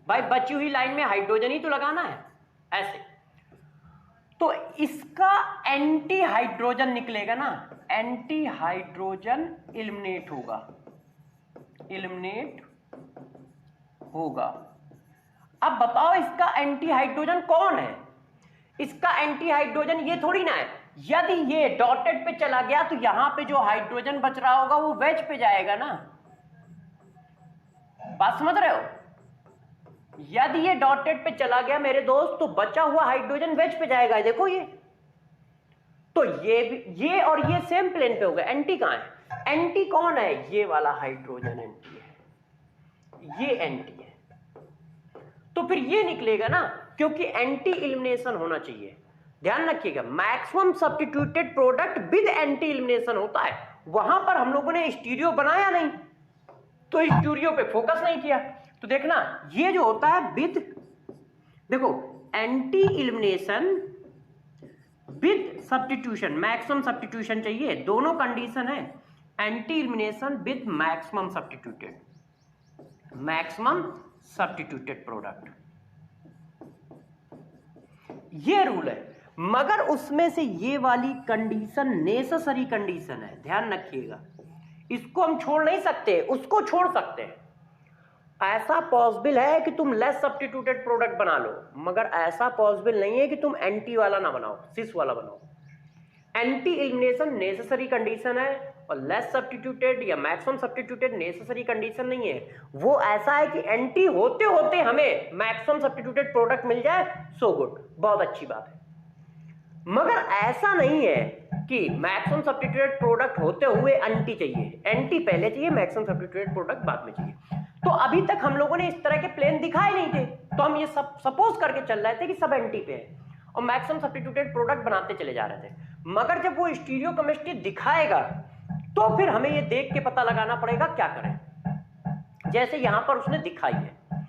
भाई बची हुई लाइन में हाइड्रोजन ही तो लगाना है ऐसे, तो इसका एंटी हाइड्रोजन निकलेगा ना, एंटी हाइड्रोजन एलिमिनेट होगा। अब बताओ इसका एंटी हाइड्रोजन कौन है? इसका एंटी हाइड्रोजन ये थोड़ी ना है। यदि ये डॉटेड पे चला गया तो यहां पे जो हाइड्रोजन बच रहा होगा वो वेज पे जाएगा ना, बात समझ रहे हो? यदि ये डॉटेड पे चला गया मेरे दोस्त तो बचा हुआ हाइड्रोजन वेज पे जाएगा। देखो ये तो ये और ये सेम प्लेन पे होगा। एंटी कहां है? एंटी कौन है? ये वाला हाइड्रोजन एंटी है, ये एंटी है। तो फिर ये निकलेगा ना, क्योंकि एंटी एलिमिनेशन होना चाहिए। ध्यान रखिएगा, maximum substituted product with anti elimination होता है। वहां पर हम लोगों ने स्टीरियो बनाया नहीं, तो स्टीरियो पे फोकस नहीं किया। तो देखना ये जो होता है विद, देखो anti elimination with substitution, maximum substitution चाहिए, दोनों कंडीशन है। Anti elimination with maximum substituted product, ये रूल है। मगर उसमें से ये वाली कंडीशन नेसेसरी कंडीशन है, ध्यान रखिएगा। इसको हम छोड़ नहीं सकते, उसको छोड़ सकते हैं। ऐसा पॉसिबल है कि तुम लेस सब्स्टिट्यूटेड प्रोडक्ट बना लो, मगर ऐसा पॉसिबल नहीं है कि तुम एंटी वाला ना बनाओ, सिस वाला बनाओ। एंटी एलिमिनेशन नेसेसरी कंडीशन है और लेस सब्स्टिट्यूटेड या मैक्सिमम सब्स्टिट्यूटेड नेसेसरी कंडीशन नहीं है। वो ऐसा है कि एंटी होते होते हमें मैक्सिमम सब्स्टिट्यूटेड प्रोडक्ट मिल जाए, सो गुड, बहुत अच्छी बात है। मगर ऐसा नहीं है कि मैक्सिमम सब्स्टिट्यूटेड प्रोडक्ट होते हुए एंटी चाहिए, एंटी पहले चाहिए, मैक्सिमम सब्स्टिट्यूटेड प्रोडक्ट बाद में चाहिए। तो अभी तक हम लोगों ने इस तरह के प्लेन दिखाए नहीं थे, तो हम ये सब सपोज करके चल रहे थे कि सब एंटी पे है और मैक्सिमम सब्स्टिट्यूटेड प्रोडक्ट बनाते चले जा रहे थे। मगर जब वो स्टीरियोकेमिस्ट्री दिखाएगा तो फिर हमें ये देख के पता लगाना पड़ेगा क्या करें, जैसे यहां पर उसने दिखाई है,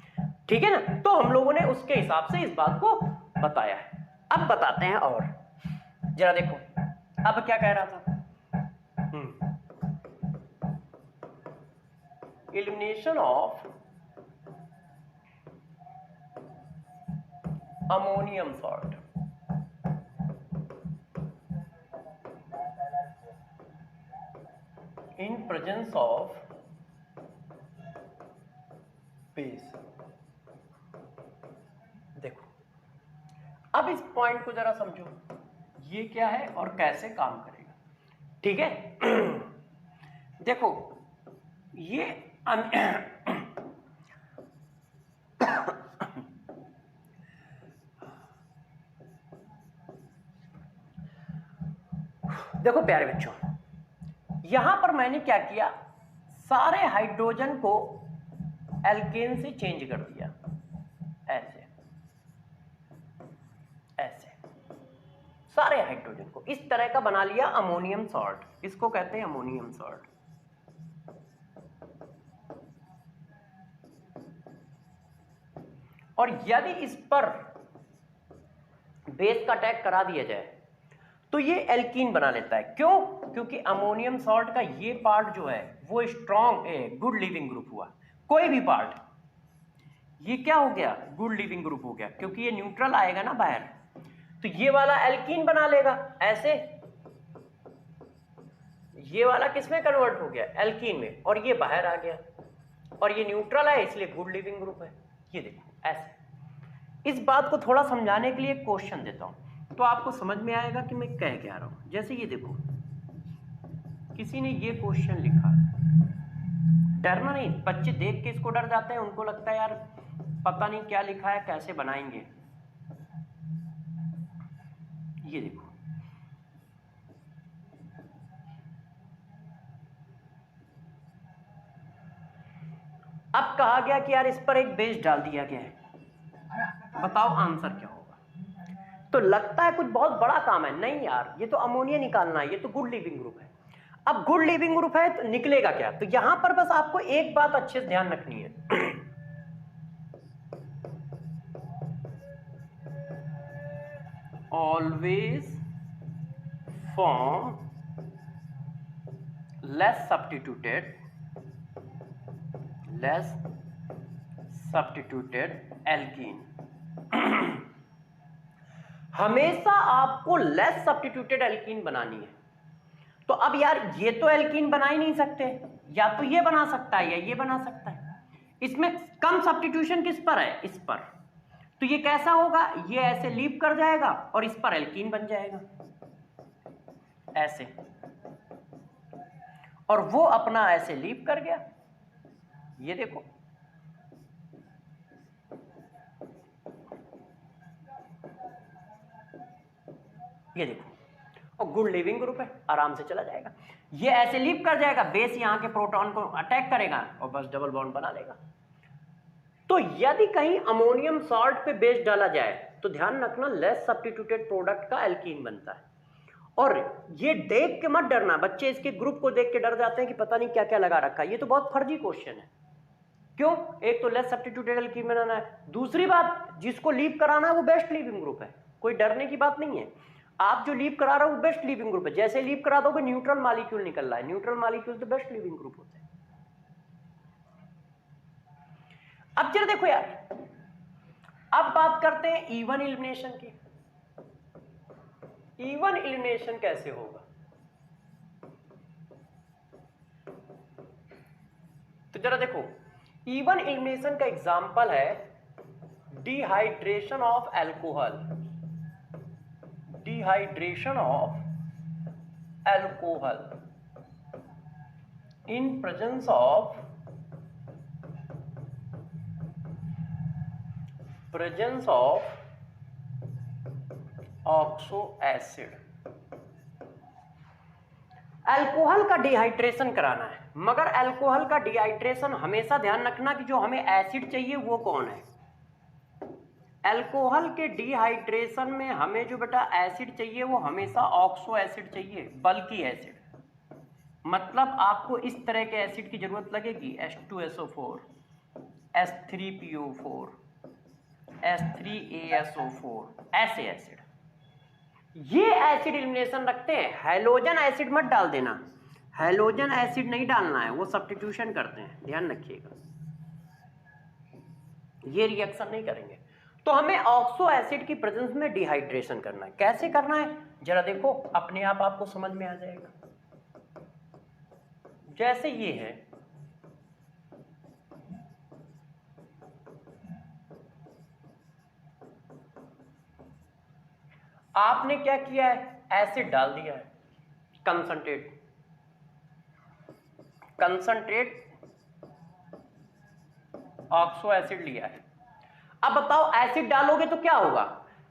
ठीक है ना। तो हम लोगों ने उसके हिसाब से इस बात को बताया है। अब बताते हैं और जरा देखो, अब क्या कह रहा था? Elimination of ammonium salt in presence of base। देखो अब इस पॉइंट को जरा समझो, ये क्या है और कैसे काम करेगा, ठीक है। देखो ये देखो प्यारे बच्चों, यहां पर मैंने क्या किया, सारे हाइड्रोजन को एल्केन से चेंज कर दिया, ऐसे ऐसे सारे हाइड्रोजन को इस तरह का बना लिया अमोनियम सॉल्ट। इसको कहते हैं अमोनियम सॉल्ट। और यदि इस पर बेस का अटैक करा दिया जाए तो ये एल्कीन बना लेता है। क्यों? क्योंकि अमोनियम सॉल्ट का ये पार्ट जो है वो स्ट्रॉन्ग गुड लिविंग ग्रुप हुआ। कोई भी पार्ट ये क्या हो गया, गुड लिविंग ग्रुप हो गया, क्योंकि ये न्यूट्रल आएगा ना बाहर, तो ये वाला एल्कीन बना लेगा ऐसे, ये वाला किसमें कन्वर्ट हो गया, एल्कीन में, और ये बाहर आ गया, और ये न्यूट्रल है इसलिए गुड लिविंग ग्रुप है। ये देखो ऐसे। इस बात को थोड़ा समझाने के लिए क्वेश्चन देता हूं तो आपको समझ में आएगा कि मैं कह क्या रहा हूं। जैसे ये देखो, किसी ने ये क्वेश्चन लिखा, डरना नहीं, बच्चे देख के इसको डर जाते हैं, उनको लगता है यार पता नहीं क्या लिखा है, कैसे बनाएंगे। ये देखो, अब कहा गया कि यार इस पर एक बेस डाल दिया गया है, बताओ आंसर क्या होगा। तो लगता है कुछ बहुत बड़ा काम है, नहीं यार, ये तो अमोनिया निकालना है, ये तो गुड लीविंग ग्रुप है। अब गुड लीविंग ग्रुप है तो निकलेगा क्या? तो यहां पर बस आपको एक बात अच्छे से ध्यान रखनी है, always form less substituted alkene. हमेशा आपको लेस सब्स्टिट्यूटेड एल्कीन बनानी है। तो अब यार ये तो एल्कीन बना ही नहीं सकते, या तो ये बना सकता है या ये बना सकता है। इसमें कम सब्स्टिट्यूशन किस पर है? इस पर। तो ये कैसा होगा? ये ऐसे लीप कर जाएगा और इस पर एल्कीन बन जाएगा ऐसे, और वो अपना ऐसे लीप कर गया। ये देखो, ये देखो, और गुड लीविंग ग्रुप है, आराम से चला जाएगा। ये ऐसे लीप कर जाएगा, बेस यहां के प्रोटॉन को अटैक करेगा और बस डबल बॉन्ड बना लेगा। तो यदि कहीं अमोनियम सॉल्ट पे बेस डाला जाए तो ध्यान रखना लेस सब्स्टिट्यूटेड प्रोडक्ट का एल्कीन बनता है। और ये देख के मत डरना, बच्चे इसके ग्रुप को देख के डर जाते हैं कि पता नहीं क्या क्या लगा रखा है। ये तो बहुत फर्जी क्वेश्चन है। क्यों? एक तो लेस सब्स्टिट्यूटेड एल्कीन बनाना है, दूसरी बात जिसको लीव कराना है वो बेस्ट लीविंग ग्रुप है, कोई डरने की बात नहीं है। आप जो लीव करा रहे हो वो बेस्ट लीविंग ग्रुप है। जैसे लीव करा दोगे न्यूट्रल मॉलिक्यूल निकल रहा है, न्यूट्रल मॉलिक्यूल तो बेस्ट लीविंग ग्रुप होते हैं। अब जरा देखो यार, अब बात करते हैं इवन एलिमिनेशन की। इवन एलिमिनेशन कैसे होगा? तो जरा देखो, इवन एलिमिनेशन का एग्जांपल है dehydration of alcohol. Dehydration of alcohol in presence of oxo acid. Alcohol का डिहाइड्रेशन कराना है, मगर अल्कोहल का डिहाइड्रेशन हमेशा ध्यान रखना कि जो हमें एसिड चाहिए वो कौन है। अल्कोहल के डिहाइड्रेशन में हमें जो बेटा एसिड चाहिए वो हमेशा ऑक्सो एसिड चाहिए, बल्कि एसिड। मतलब आपको इस तरह के एसिड की जरूरत लगेगी, H2SO4, H3PO4, H3ASO4, ऐसे एसिड। ये एसिड एलिमिनेशन रखते हैं। हैलोजन एसिड मत डाल देना, हैलोजन एसिड नहीं डालना है, वो सब्स्टिट्यूशन करते हैं, ध्यान रखिएगा। ये रिएक्शन नहीं करेंगे। तो हमें ऑक्सो एसिड की प्रेजेंस में डिहाइड्रेशन करना है। कैसे करना है जरा देखो, अपने आप आपको समझ में आ जाएगा। जैसे ये है, आपने क्या किया है, एसिड डाल दिया है, कंसंट्रेट ऑक्सो एसिड लिया है। अब बताओ एसिड डालोगे तो क्या होगा?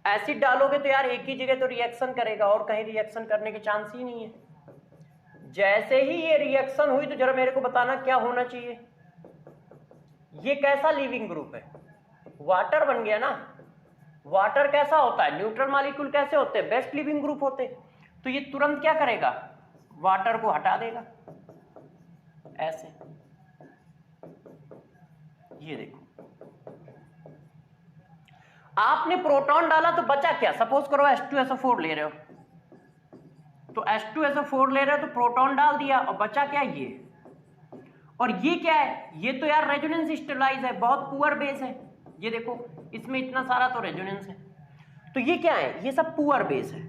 एसिड डालोगे तो यार एक ही जगह तो रिएक्शन करेगा और कहीं रिएक्शन करने के चांस ही नहीं है। जैसे ही ये रिएक्शन हुई तो जरा मेरे को बताना क्या होना चाहिए। ये कैसा लीविंग ग्रुप है? वाटर बन गया ना। वाटर कैसा होता है? न्यूट्रल मॉलिक्यूल कैसे होते हैं? बेस्ट लीविंग ग्रुप होते। तो ये तुरंत क्या करेगा? वाटर को हटा देगा ऐसे। ये देखो, आपने प्रोटॉन डाला तो बचा क्या? सपोज करो H2SO4 ले रहे हो, तो H2SO4 ले रहे हो तो प्रोटॉन डाल दिया और बचा क्या? ये। और ये क्या है? ये तो यार रेजोनेंस स्टेबलाइज है, बहुत पुअर बेस है। ये देखो, इसमें इतना सारा तो रेजोनेंस है। तो ये क्या है? ये सब पुअर बेस है।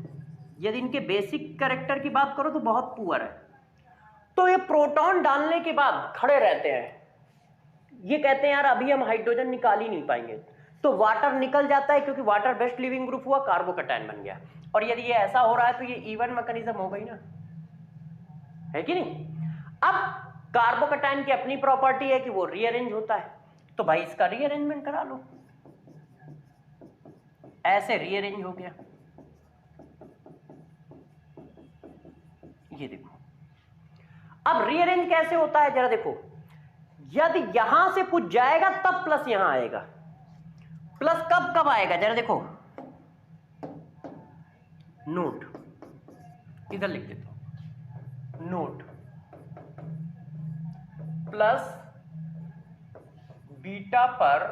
यदि इनके बेसिक कैरेक्टर की बात करो तो बहुत पुअर है। तो ये प्रोटॉन डालने के बाद खड़े रहते हैं, ये कहते हैं यार अभी हम हाइड्रोजन निकाल ही नहीं पाएंगे। तो वाटर निकल जाता है, क्योंकि वाटर बेस्ट लिविंग ग्रुप हुआ, कार्बोकैटायन बन गया। और यदि ये ऐसा हो रहा है तो ये इवन मैकेनिज्म हो गई ना, है कि नहीं? अब कार्बोकैटायन की अपनी प्रॉपर्टी है कि वो रीअरेंज होता है, तो भाई इसका रीअरेंजमेंट करा लो। ऐसे रीअरेंज हो गया। ये देखो, अब रीअरेंज कैसे होता है जरा देखो। यदि यहां से कुछ जाएगा तब प्लस यहां आएगा। प्लस कब कब आएगा जरा देखो, नोट, इधर लिख देता हूं, नोट प्लस बीटा पर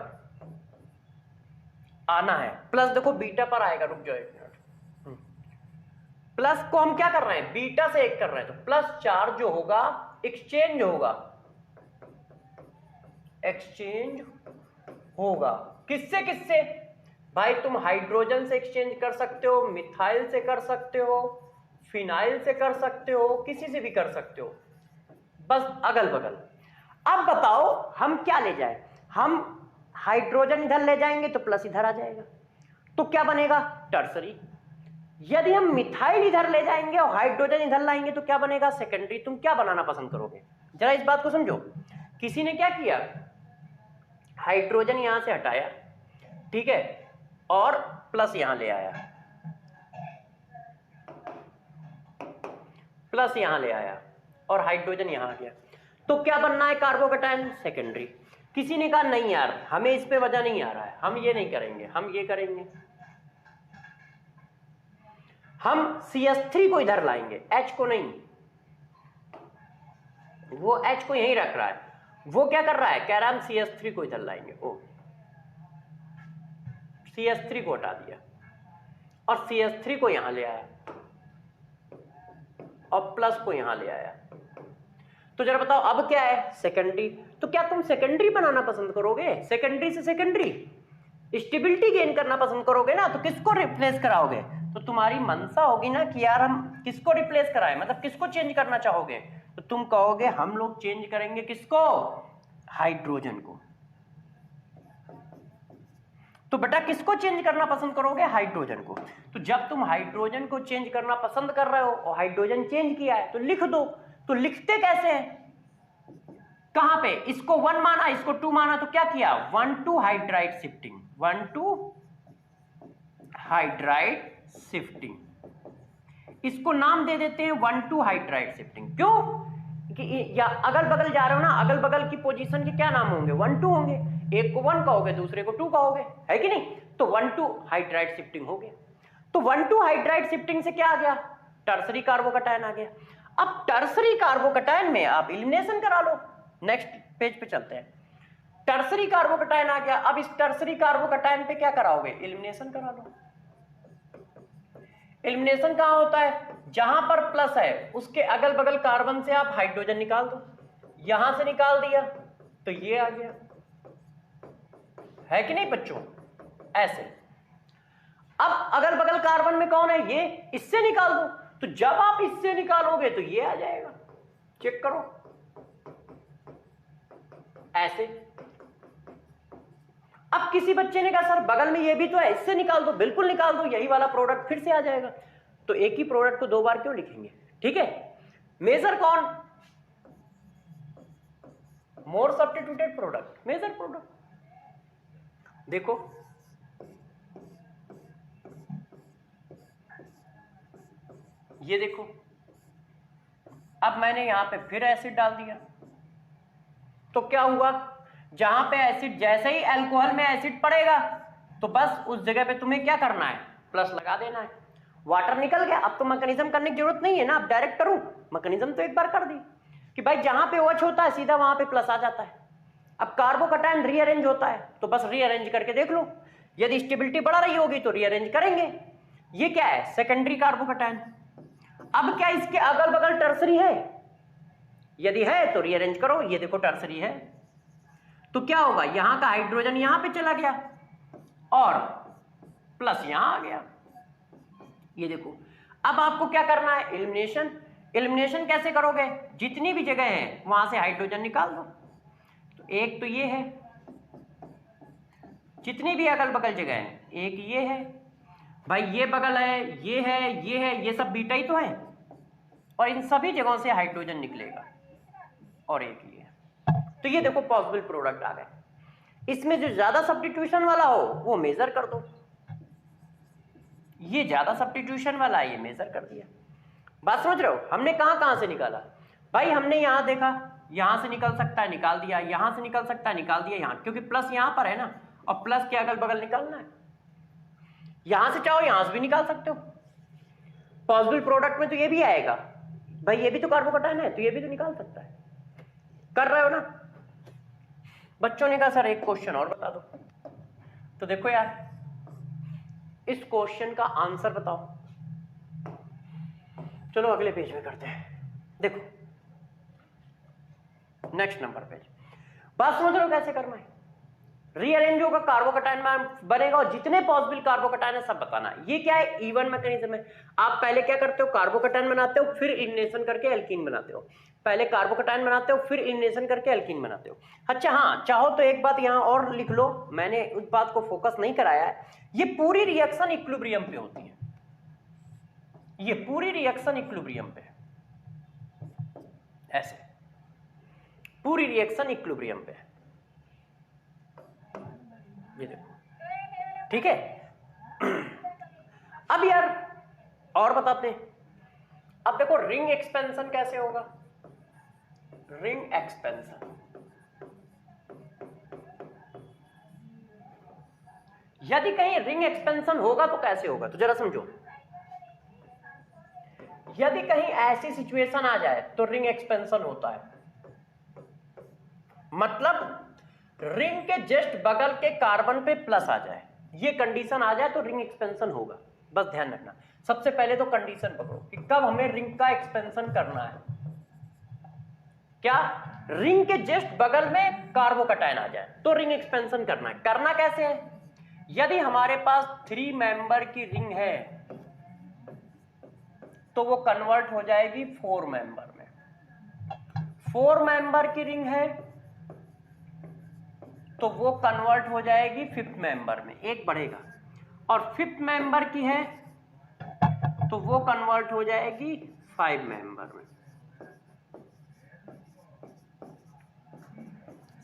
आना है, प्लस देखो बीटा पर आएगा, रुक जाओ एक मिनट, प्लस को हम क्या कर रहे हैं, बीटा से एक कर रहे हैं, तो प्लस चार्ज जो होगा एक्सचेंज होगा, एक्सचेंज होगा किससे किससे भाई, तुम हाइड्रोजन से एक्सचेंज कर सकते हो, मिथाइल से कर सकते हो, फिनाइल से कर सकते हो, किसी से भी कर सकते हो, बस अगल बगल। अब बताओ हम क्या ले जाए, हम हाइड्रोजन इधर ले जाएंगे तो प्लस इधर आ जाएगा, तो क्या बनेगा, टर्सरी। यदि हम मिथाइल इधर ले जाएंगे और हाइड्रोजन इधर लाएंगे तो क्या बनेगा, सेकेंडरी। तुम क्या बनाना पसंद करोगे, जरा इस बात को समझो। किसी ने क्या किया, हाइड्रोजन यहां से हटाया, ठीक है, और प्लस यहां ले आया, प्लस यहां ले आया और हाइड्रोजन यहां आ गया, तो क्या बनना है, कार्बोकैटायन, सेकेंडरी। किसी ने कहा नहीं यार हमें इस पे वजह नहीं आ रहा है, हम ये नहीं करेंगे, हम ये करेंगे, हम CH3 को इधर लाएंगे, H को नहीं, वो H को यहीं रख रहा है, वो क्या कर रहा है, कह रहा है हम CH3 को इधर लाएंगे, ओ CH3 को हटा दिया और CH3 को यहां ले आया और प्लस को यहां ले आया, तो जरा बताओ अब क्या है, सेकेंडरी। तो क्या तुम सेकेंडरी बनाना पसंद करोगे, सेकेंडरी से सेकेंडरी स्टेबिलिटी गेन करना पसंद करोगे ना, तो किसको रिप्लेस कराओगे, तो तुम्हारी मंशा होगी ना कि यार हम किसको रिप्लेस कराएं, मतलब किसको चेंज करना चाहोगे, तो तुम कहोगे हम लोग चेंज करेंगे किसको, हाइड्रोजन को। तो बेटा किसको चेंज करना पसंद करोगे, हाइड्रोजन को। तो जब तुम हाइड्रोजन को चेंज करना पसंद कर रहे हो और हाइड्रोजन चेंज किया है तो लिख दो। तो लिखते कैसे हैं, कहां पे, इसको 1 माना, इसको 2 माना, तो क्या किया, 1,2 हाइड्राइड शिफ्टिंग, 1,2 हाइड्राइड शिफ्टिंग, इसको नाम दे देते हैं 1,2 हाइड्राइड शिफ्टिंग। क्यों कि या अगल बगल जा रहे हो ना, अगल बगल की पोजीशन के क्या नाम होंगे, 1,2 होंगे, एक को 1 कहोगे दूसरे को 2 कहोगे, है कि नहीं, तो 1,2 हाइड्राइड शिफ्टिंग हो गया। तो 1,2 हाइड्राइड शिफ्टिंग से क्या आ गया, टर्सरी कार्बोकैटायन आ गया। अब टर्सरी कार्बोकैटायन में आप एलिमिनेशन करा लो, नेक्स्ट पेज पे चलते हैं। टर्सरी कार्बोकैटायन आ गया, अब इस टर्सरी कार्बोकैटायन पे क्या कराओगे, एलिमिनेशन करा लो। एलिमिनेशन कहां होता है, जहां पर प्लस है उसके अगल बगल कार्बन से आप हाइड्रोजन निकाल दो, यहां से निकाल दिया तो ये आ गया, है कि नहीं बच्चों, ऐसे। अब अगल बगल कार्बन में कौन है, ये, इससे निकाल दो, तो जब आप इससे निकालोगे तो ये आ जाएगा, चेक करो ऐसे। अब किसी बच्चे ने कहा सर बगल में ये भी तो है, इससे निकाल दो, बिल्कुल निकाल दो, यही वाला प्रोडक्ट फिर से आ जाएगा। तो एक ही प्रोडक्ट को 2 बार क्यों लिखेंगे, ठीक है। मेजर कौन, more substituted product, major product. देखो ये देखो, अब मैंने यहां पे फिर एसिड डाल दिया, तो क्या हुआ, जहां पे एसिड, जैसे ही अल्कोहल में एसिड पड़ेगा तो बस उस जगह पे तुम्हें क्या करना है, प्लस लगा देना है, वाटर निकल गया। अब तो मैकेनिज्म करने की जरूरत नहीं है ना, अब डायरेक्ट करूं, मैकेनिज्म तो एक बार कर दी कि भाई जहां पे OH होता है सीधा वहां पे प्लस आ जाता है। अब कार्बोकैटायन रीअरेंज होता है तो बस रीअरेंज करके देख लो, यदि स्टेबिलिटी बढ़ा रही होगी तो रीअरेंज करेंगे। ये क्या है, सेकेंडरी कार्बोकैटायन। अब क्या इसके अगल बगल टर्सरी है, यदि है तो रीअरेंज करो, ये देखो टर्सरी है, तो क्या होगा, यहां का हाइड्रोजन यहां पे चला गया और प्लस यहां आ गया, ये देखो। अब आपको क्या करना है, एलिमिनेशन। एलिमिनेशन कैसे करोगे, जितनी भी जगह है वहां से हाइड्रोजन निकाल दो। तो एक तो ये है, जितनी भी अगल बगल जगह है, एक ये है भाई, ये बगल है, ये है, ये है, ये सब बीटा ही तो है, और इन सभी जगहों से हाइड्रोजन निकलेगा, और एक ये है। तो ये देखो पॉसिबल प्रोडक्ट आ गए। इसमें जो ज्यादा सब्स्टिट्यूशन वाला हो वो मेजर कर दो, ये ज्यादा सब्स्टिट्यूशन वाला है, ये मेजर कर दिया। बात समझ रहे हो, हमने कहां से निकाला भाई, हमने यहां देखा, यहां से निकल सकता है, निकाल दिया, यहां से निकल सकता है, निकाल दिया, यहां, क्योंकि प्लस यहां पर है ना, और प्लस के अगल बगल निकालना है। यहां से चाहो यहां से भी निकाल सकते हो, पॉसिबल प्रोडक्ट में तो ये भी आएगा भाई, ये भी तो कार्बोकैटायन है, तो ये भी तो निकाल सकता है। कर रहे हो ना बच्चों ने कहा सर एक क्वेश्चन और बता दो। तो देखो यार, इस क्वेश्चन का आंसर बताओ। चलो अगले पेज में करते हैं। देखो नेक्स्ट नंबर पेज, बात समझ लो कैसे करना है। रीअरेंज होगा, कार्बोकैटायन में बनेगा और जितने पॉसिबल कार्बोकैटायन है सब बताना है। ये क्या है, इवन मैकेनिज्म है। आप पहले क्या करते हो, कार्बोकैटायन बनाते हो, फिर एलिमिनेशन करके एल्कीन बनाते हो। पहले कार्बोकैटायन बनाते हो, फिर एलिमिनेशन करके एल्कीन बनाते हो। अच्छा हाँ, चाहो तो एक बात यहां और लिख लो, मैंने उस बात को फोकस नहीं कराया है। ये पूरी रिएक्शन इक्विलिब्रियम पे होती है, ये पूरी रिएक्शन इक्विलिब्रियम पे, ऐसे पूरी रिएक्शन इक्विलिब्रियम पे, ये देखो ठीक है। अब यार और बताते हैं। अब देखो रिंग एक्सपेंशन कैसे होगा, रिंग एक्सपेंशन। यदि कहीं रिंग एक्सपेंशन होगा तो कैसे होगा, तो जरा समझो। यदि कहीं ऐसी सिचुएशन आ जाए तो रिंग एक्सपेंशन होता है, मतलब रिंग के जस्ट बगल के कार्बन पे प्लस आ जाए, ये कंडीशन आ जाए तो रिंग एक्सपेंशन होगा। बस ध्यान रखना, सबसे पहले तो कंडीशन पकड़ो कि कब हमें रिंग का एक्सपेंशन करना है। क्या, रिंग के जस्ट बगल में कार्बोकैटायन आ जाए तो रिंग एक्सपेंशन करना है। करना कैसे है, यदि हमारे पास 3 मेंबर की रिंग है तो वो कन्वर्ट हो जाएगी 4 मेंबर में। 4 मेंबर की रिंग है तो वो कन्वर्ट हो जाएगी 5th मेंबर में, एक बढ़ेगा। और 5th मेंबर की है तो वो कन्वर्ट हो जाएगी 5 मेंबर में,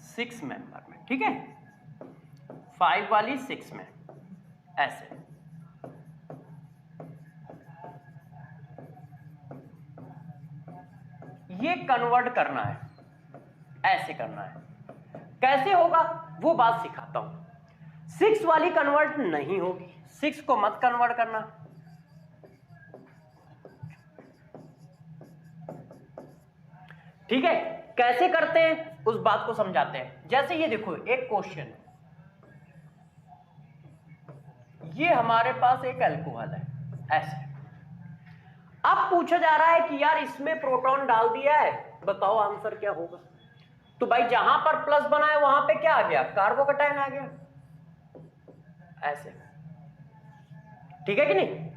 6 मेंबर में, ठीक है। 5 वाली 6 में, ऐसे। ये कन्वर्ट करना है, ऐसे करना है। कैसे होगा वो बात सिखाता हूं। 6 वाली कन्वर्ट नहीं होगी, 6 को मत कन्वर्ट करना। ठीक है, कैसे करते हैं उस बात को समझाते हैं। जैसे ये देखो एक क्वेश्चन, ये हमारे पास एक अल्कोहल है, ऐसे। अब पूछा जा रहा है कि यार इसमें प्रोटॉन डाल दिया है, बताओ आंसर क्या होगा। तो भाई जहां पर प्लस बना है वहां पे क्या आ गया, कार्बोकैटायन आ गया, ऐसे। ठीक है कि नहीं।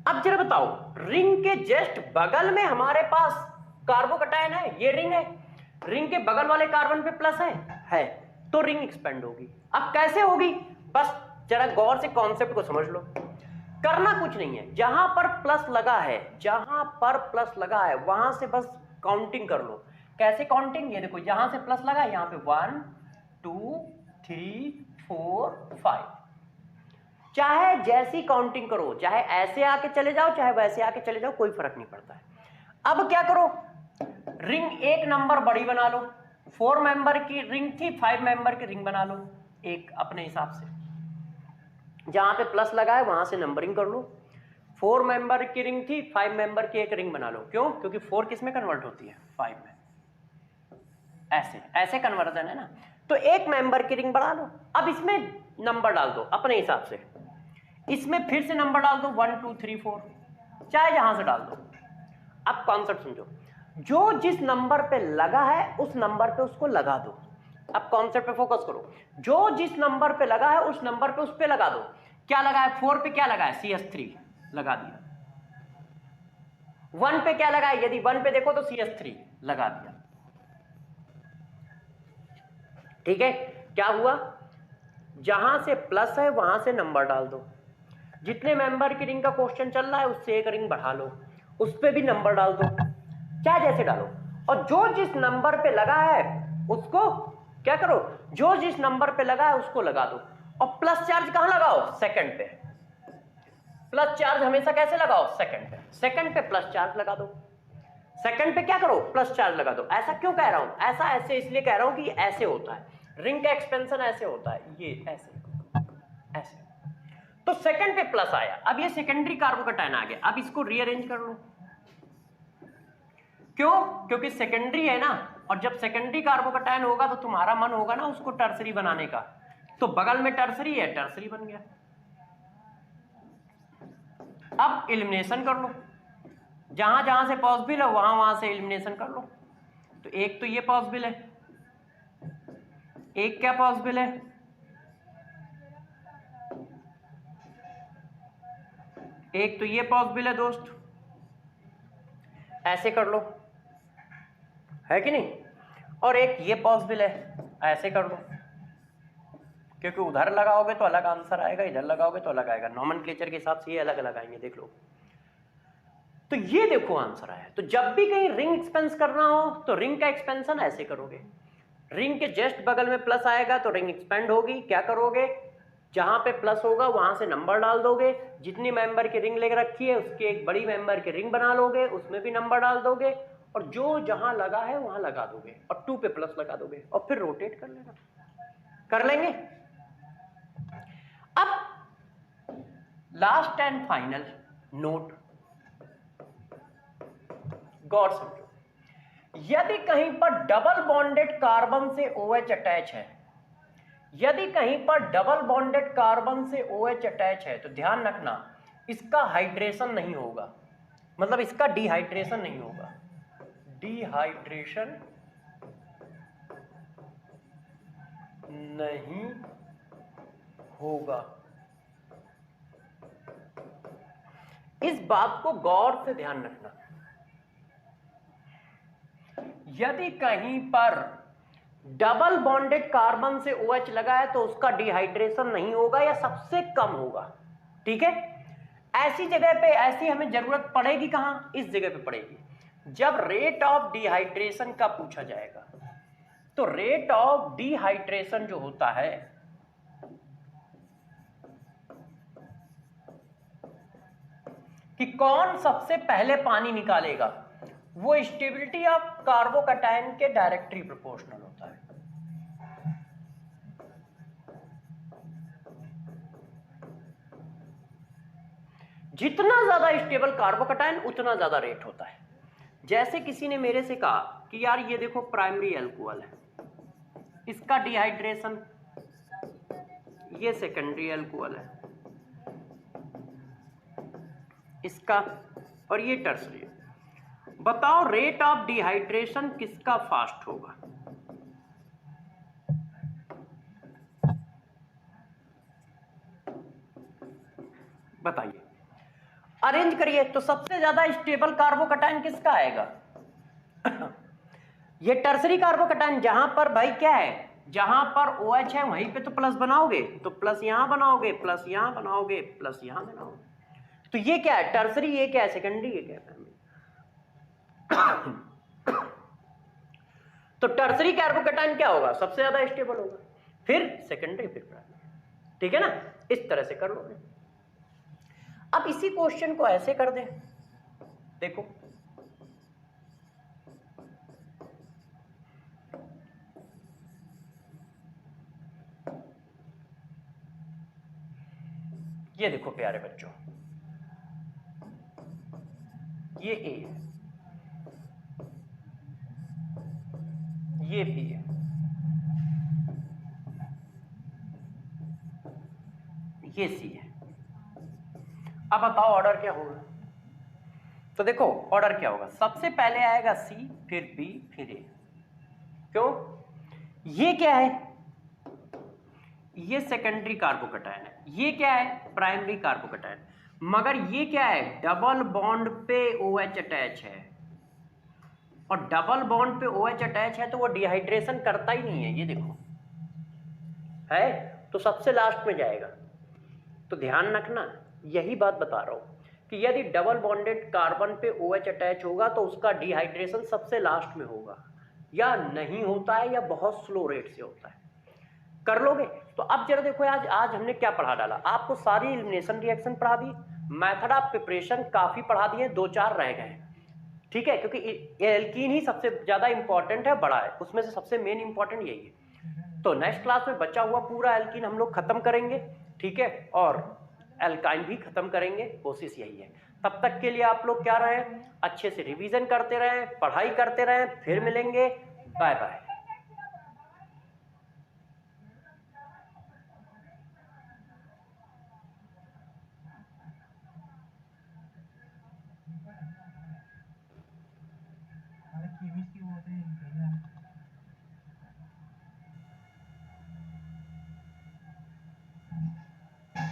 अब जरा बताओ, रिंग के जस्ट बगल में हमारे पास कार्बोकैटायन है, ये रिंग है, रिंग के बगल वाले कार्बन पे प्लस है तो रिंग एक्सपेंड होगी। अब कैसे होगी, बस जरा गौर से कॉन्सेप्ट को समझ लो। करना कुछ नहीं है, जहां पर प्लस लगा है, जहां पर प्लस लगा है वहां से बस काउंटिंग कर लो। कैसे काउंटिंग, ये देखो यहां से प्लस लगा है, यहां पे 1 2 3 4 5, चाहे जैसी काउंटिंग करो, चाहे ऐसे आके चले जाओ चाहे वैसे आके चले जाओ, कोई फर्क नहीं पड़ता है। अब क्या करो, रिंग एक नंबर बड़ी बना लो। 4 मेंबर की रिंग थी, 5 मेंबर की रिंग बना लो एक अपने हिसाब से। जहां पे प्लस लगा है वहां से नंबरिंग कर लो। 4 मेंबर की रिंग थी, 5 मेंबर की एक रिंग बना लो। क्यों, क्योंकि 4 किस में कन्वर्ट होती है, 5 में। ऐसे ऐसे कन्वर्जन है ना। तो एक मेंबर की रिंग बना लो। अब इसमें नंबर डाल दो अपने हिसाब से, इसमें फिर से नंबर डाल दो 1 2 3 4, चाहे जहां से डाल दो। अब कॉन्सेप्ट समझो, जो जिस नंबर पे लगा है उस नंबर पे उसको लगा दो। अब कॉन्सेप्ट पे फोकस करो, जो जिस नंबर पे लगा है उस नंबर पे उस पे लगा दो। क्या लगा है, 4 पे क्या लगा है, CH3 लगा दिया। 1 पे क्या लगा है, यदि 1 पे देखो तो CH3 लगा दिया। ठीक है, क्या हुआ, जहां से प्लस है वहां से नंबर डाल दो। जितने मेंबर की रिंग का क्वेश्चन चल रहा है उससे एक रिंग बढ़ा लो, उस पे भी नंबर डाल दो, चाहे जैसे डालो। और जो जिस नंबर पे लगा है उसको क्या करो, जो जिस नंबर पे लगा है उसको लगा दो। और प्लस चार्ज कहां लगाओ, सेकंड पे। प्लस चार्ज हमेशा कैसे लगाओ, सेकंड पे। सेकंड पे प्लस चार्ज लगा दो, सेकंड पे क्या करो, प्लस चार्ज लगा दो। ऐसा क्यों कह रहा हूं, ऐसा ऐसे इसलिए कह रहा हूं कि ऐसे होता है, रिंग का एक्सपेंशन ऐसे होता है, ये ऐसे ऐसे। तो सेकंड पे प्लस आया, अब ये सेकेंडरी कार्बोकैटायन आ गया। अब इसको रीअरेंज कर लो। क्यों? क्योंकि सेकेंडरी है ना, और जब सेकेंडरी कार्बोकैटायन होगा तो तुम्हारा मन होगा ना उसको टर्सरी बनाने का, तो बगल में टर्सरी है, टर्सरी बन गया। अब एलिमिनेशन कर लो, जहां जहां से पॉसिबल है वहां वहां से एलिमिनेशन कर लो। तो एक तो ये पॉसिबल है, एक क्या पॉसिबल है, एक तो ये पॉसिबल है दोस्त, ऐसे कर लो, है कि नहीं, और एक ये पॉसिबल है, ऐसे कर लो। क्योंकि उधर लगाओगे तो अलग आंसर आएगा, इधर लगाओगे तो अलग आएगा, नॉमेनक्लेचर के हिसाब से ये अलग अलग आएंगे, देख लो। तो ये देखो आंसर आया। तो जब भी कहीं रिंग एक्सपेंस करना हो तो रिंग का एक्सपेंशन ऐसे करोगे, रिंग के जस्ट बगल में प्लस आएगा तो रिंग एक्सपेंड होगी। क्या करोगे, जहां पे प्लस होगा वहां से नंबर डाल दोगे, जितनी मेंबर की रिंग लेकर रखी है उसके एक बड़ी मेंबर की रिंग बना लोगे, उसमें भी नंबर डाल दोगे, और जो जहां लगा है वहां लगा दोगे, और 2 पे प्लस लगा दोगे, और फिर रोटेट कर लेना। कर लेंगे। अब लास्ट एंड फाइनल नोट, गौर समझो। यदि कहीं पर डबल बॉन्डेड कार्बन से OH अटैच है, यदि कहीं पर डबल बॉन्डेड कार्बन से OH अटैच है, तो ध्यान रखना इसका हाइड्रेशन नहीं होगा, मतलब इसका डिहाइड्रेशन नहीं होगा, डिहाइड्रेशन नहीं होगा। इस बात को गौर से ध्यान रखना। यदि कहीं पर डबल बॉन्डेड कार्बन से OH लगा है तो उसका डिहाइड्रेशन नहीं होगा या सबसे कम होगा, ठीक है। ऐसी जगह पे, ऐसी हमें जरूरत पड़ेगी कहां, इस जगह पे पड़ेगी, जब रेट ऑफ डिहाइड्रेशन का पूछा जाएगा। तो रेट ऑफ डिहाइड्रेशन जो होता है कि कौन सबसे पहले पानी निकालेगा, वो स्टेबिलिटी ऑफ कार्बोकैटायन के डायरेक्टली प्रोपोर्शनल होता है। जितना ज्यादा स्टेबल कार्बोकैटायन उतना ज्यादा रेट होता है। जैसे किसी ने मेरे से कहा कि यार ये देखो प्राइमरी अल्कोहल है, इसका डिहाइड्रेशन, ये सेकेंडरी अल्कोहल है इसका, और ये टर्सरी है। बताओ रेट ऑफ डिहाइड्रेशन किसका फास्ट होगा? बताइए, अरेंज करिए। तो सबसे ज्यादा स्टेबल कार्बोकैटायन किसका आएगा? ये टर्सरी कार्बोकैटायन, जहां पर भाई क्या है, जहां पर OH है वहीं पे तो प्लस बनाओगे, तो प्लस यहां बनाओगे, प्लस यहां बनाओगे, प्लस यहां बनाओगे। तो ये क्या है, टर्सरी, ये क्या है, सेकेंडरी, ये क्या है, तो टर्सरी कार्बोकैटायन क्या होगा, सबसे ज्यादा स्टेबल होगा, फिर सेकेंडरी, फिर प्राइमरी, ठीक है ना। इस तरह से कर लोगे। अब इसी क्वेश्चन को ऐसे कर दें, देखो ये देखो प्यारे बच्चों, ये A है, ये B है, ये C है। अब बताओ ऑर्डर क्या होगा? तो देखो ऑर्डर क्या होगा, सबसे पहले आएगा C, फिर B, फिर A। क्यों? ये क्या है, ये सेकेंडरी कार्बोकैटायन है, ये क्या है, प्राइमरी कार्बोकैटायन, मगर ये क्या है, डबल बॉन्ड पे OH अटैच है, और डबल बॉन्ड पे OH अटैच है तो वो डिहाइड्रेशन करता ही नहीं है, ये देखो है, तो सबसे लास्ट में जाएगा। तो ध्यान रखना, यही बात बता रहा हूं कि यदि डबल बॉन्डेड कार्बन पे OH अटैच होगा तो उसका डिहाइड्रेशन सबसे लास्ट में होगा, या नहीं होता है या बहुत स्लो रेट से होता है। कर लोगे? तो अब जरा देखो, आज हमने क्या पढ़ा डाला, आपको सारी एलिमिनेशन रिएक्शन पढ़ा दी, मेथड ऑफ प्रिपरेशन काफी पढ़ा दिए, 2-4 रह गए, ठीक है, क्योंकि एल्कीन ही सबसे ज्यादा इंपॉर्टेंट है, बड़ा है, उसमें से सबसे मेन इंपॉर्टेंट यही है। तो नेक्स्ट क्लास में बचा हुआ पूरा एल्कीन हम लोग खत्म करेंगे, ठीक है, और एल्काइन भी खत्म करेंगे, कोशिश यही है। तब तक के लिए आप लोग क्या रहे, अच्छे से रिवीजन करते रहें, पढ़ाई करते रहें, फिर मिलेंगे, बाय बाय। केमिस्ट्री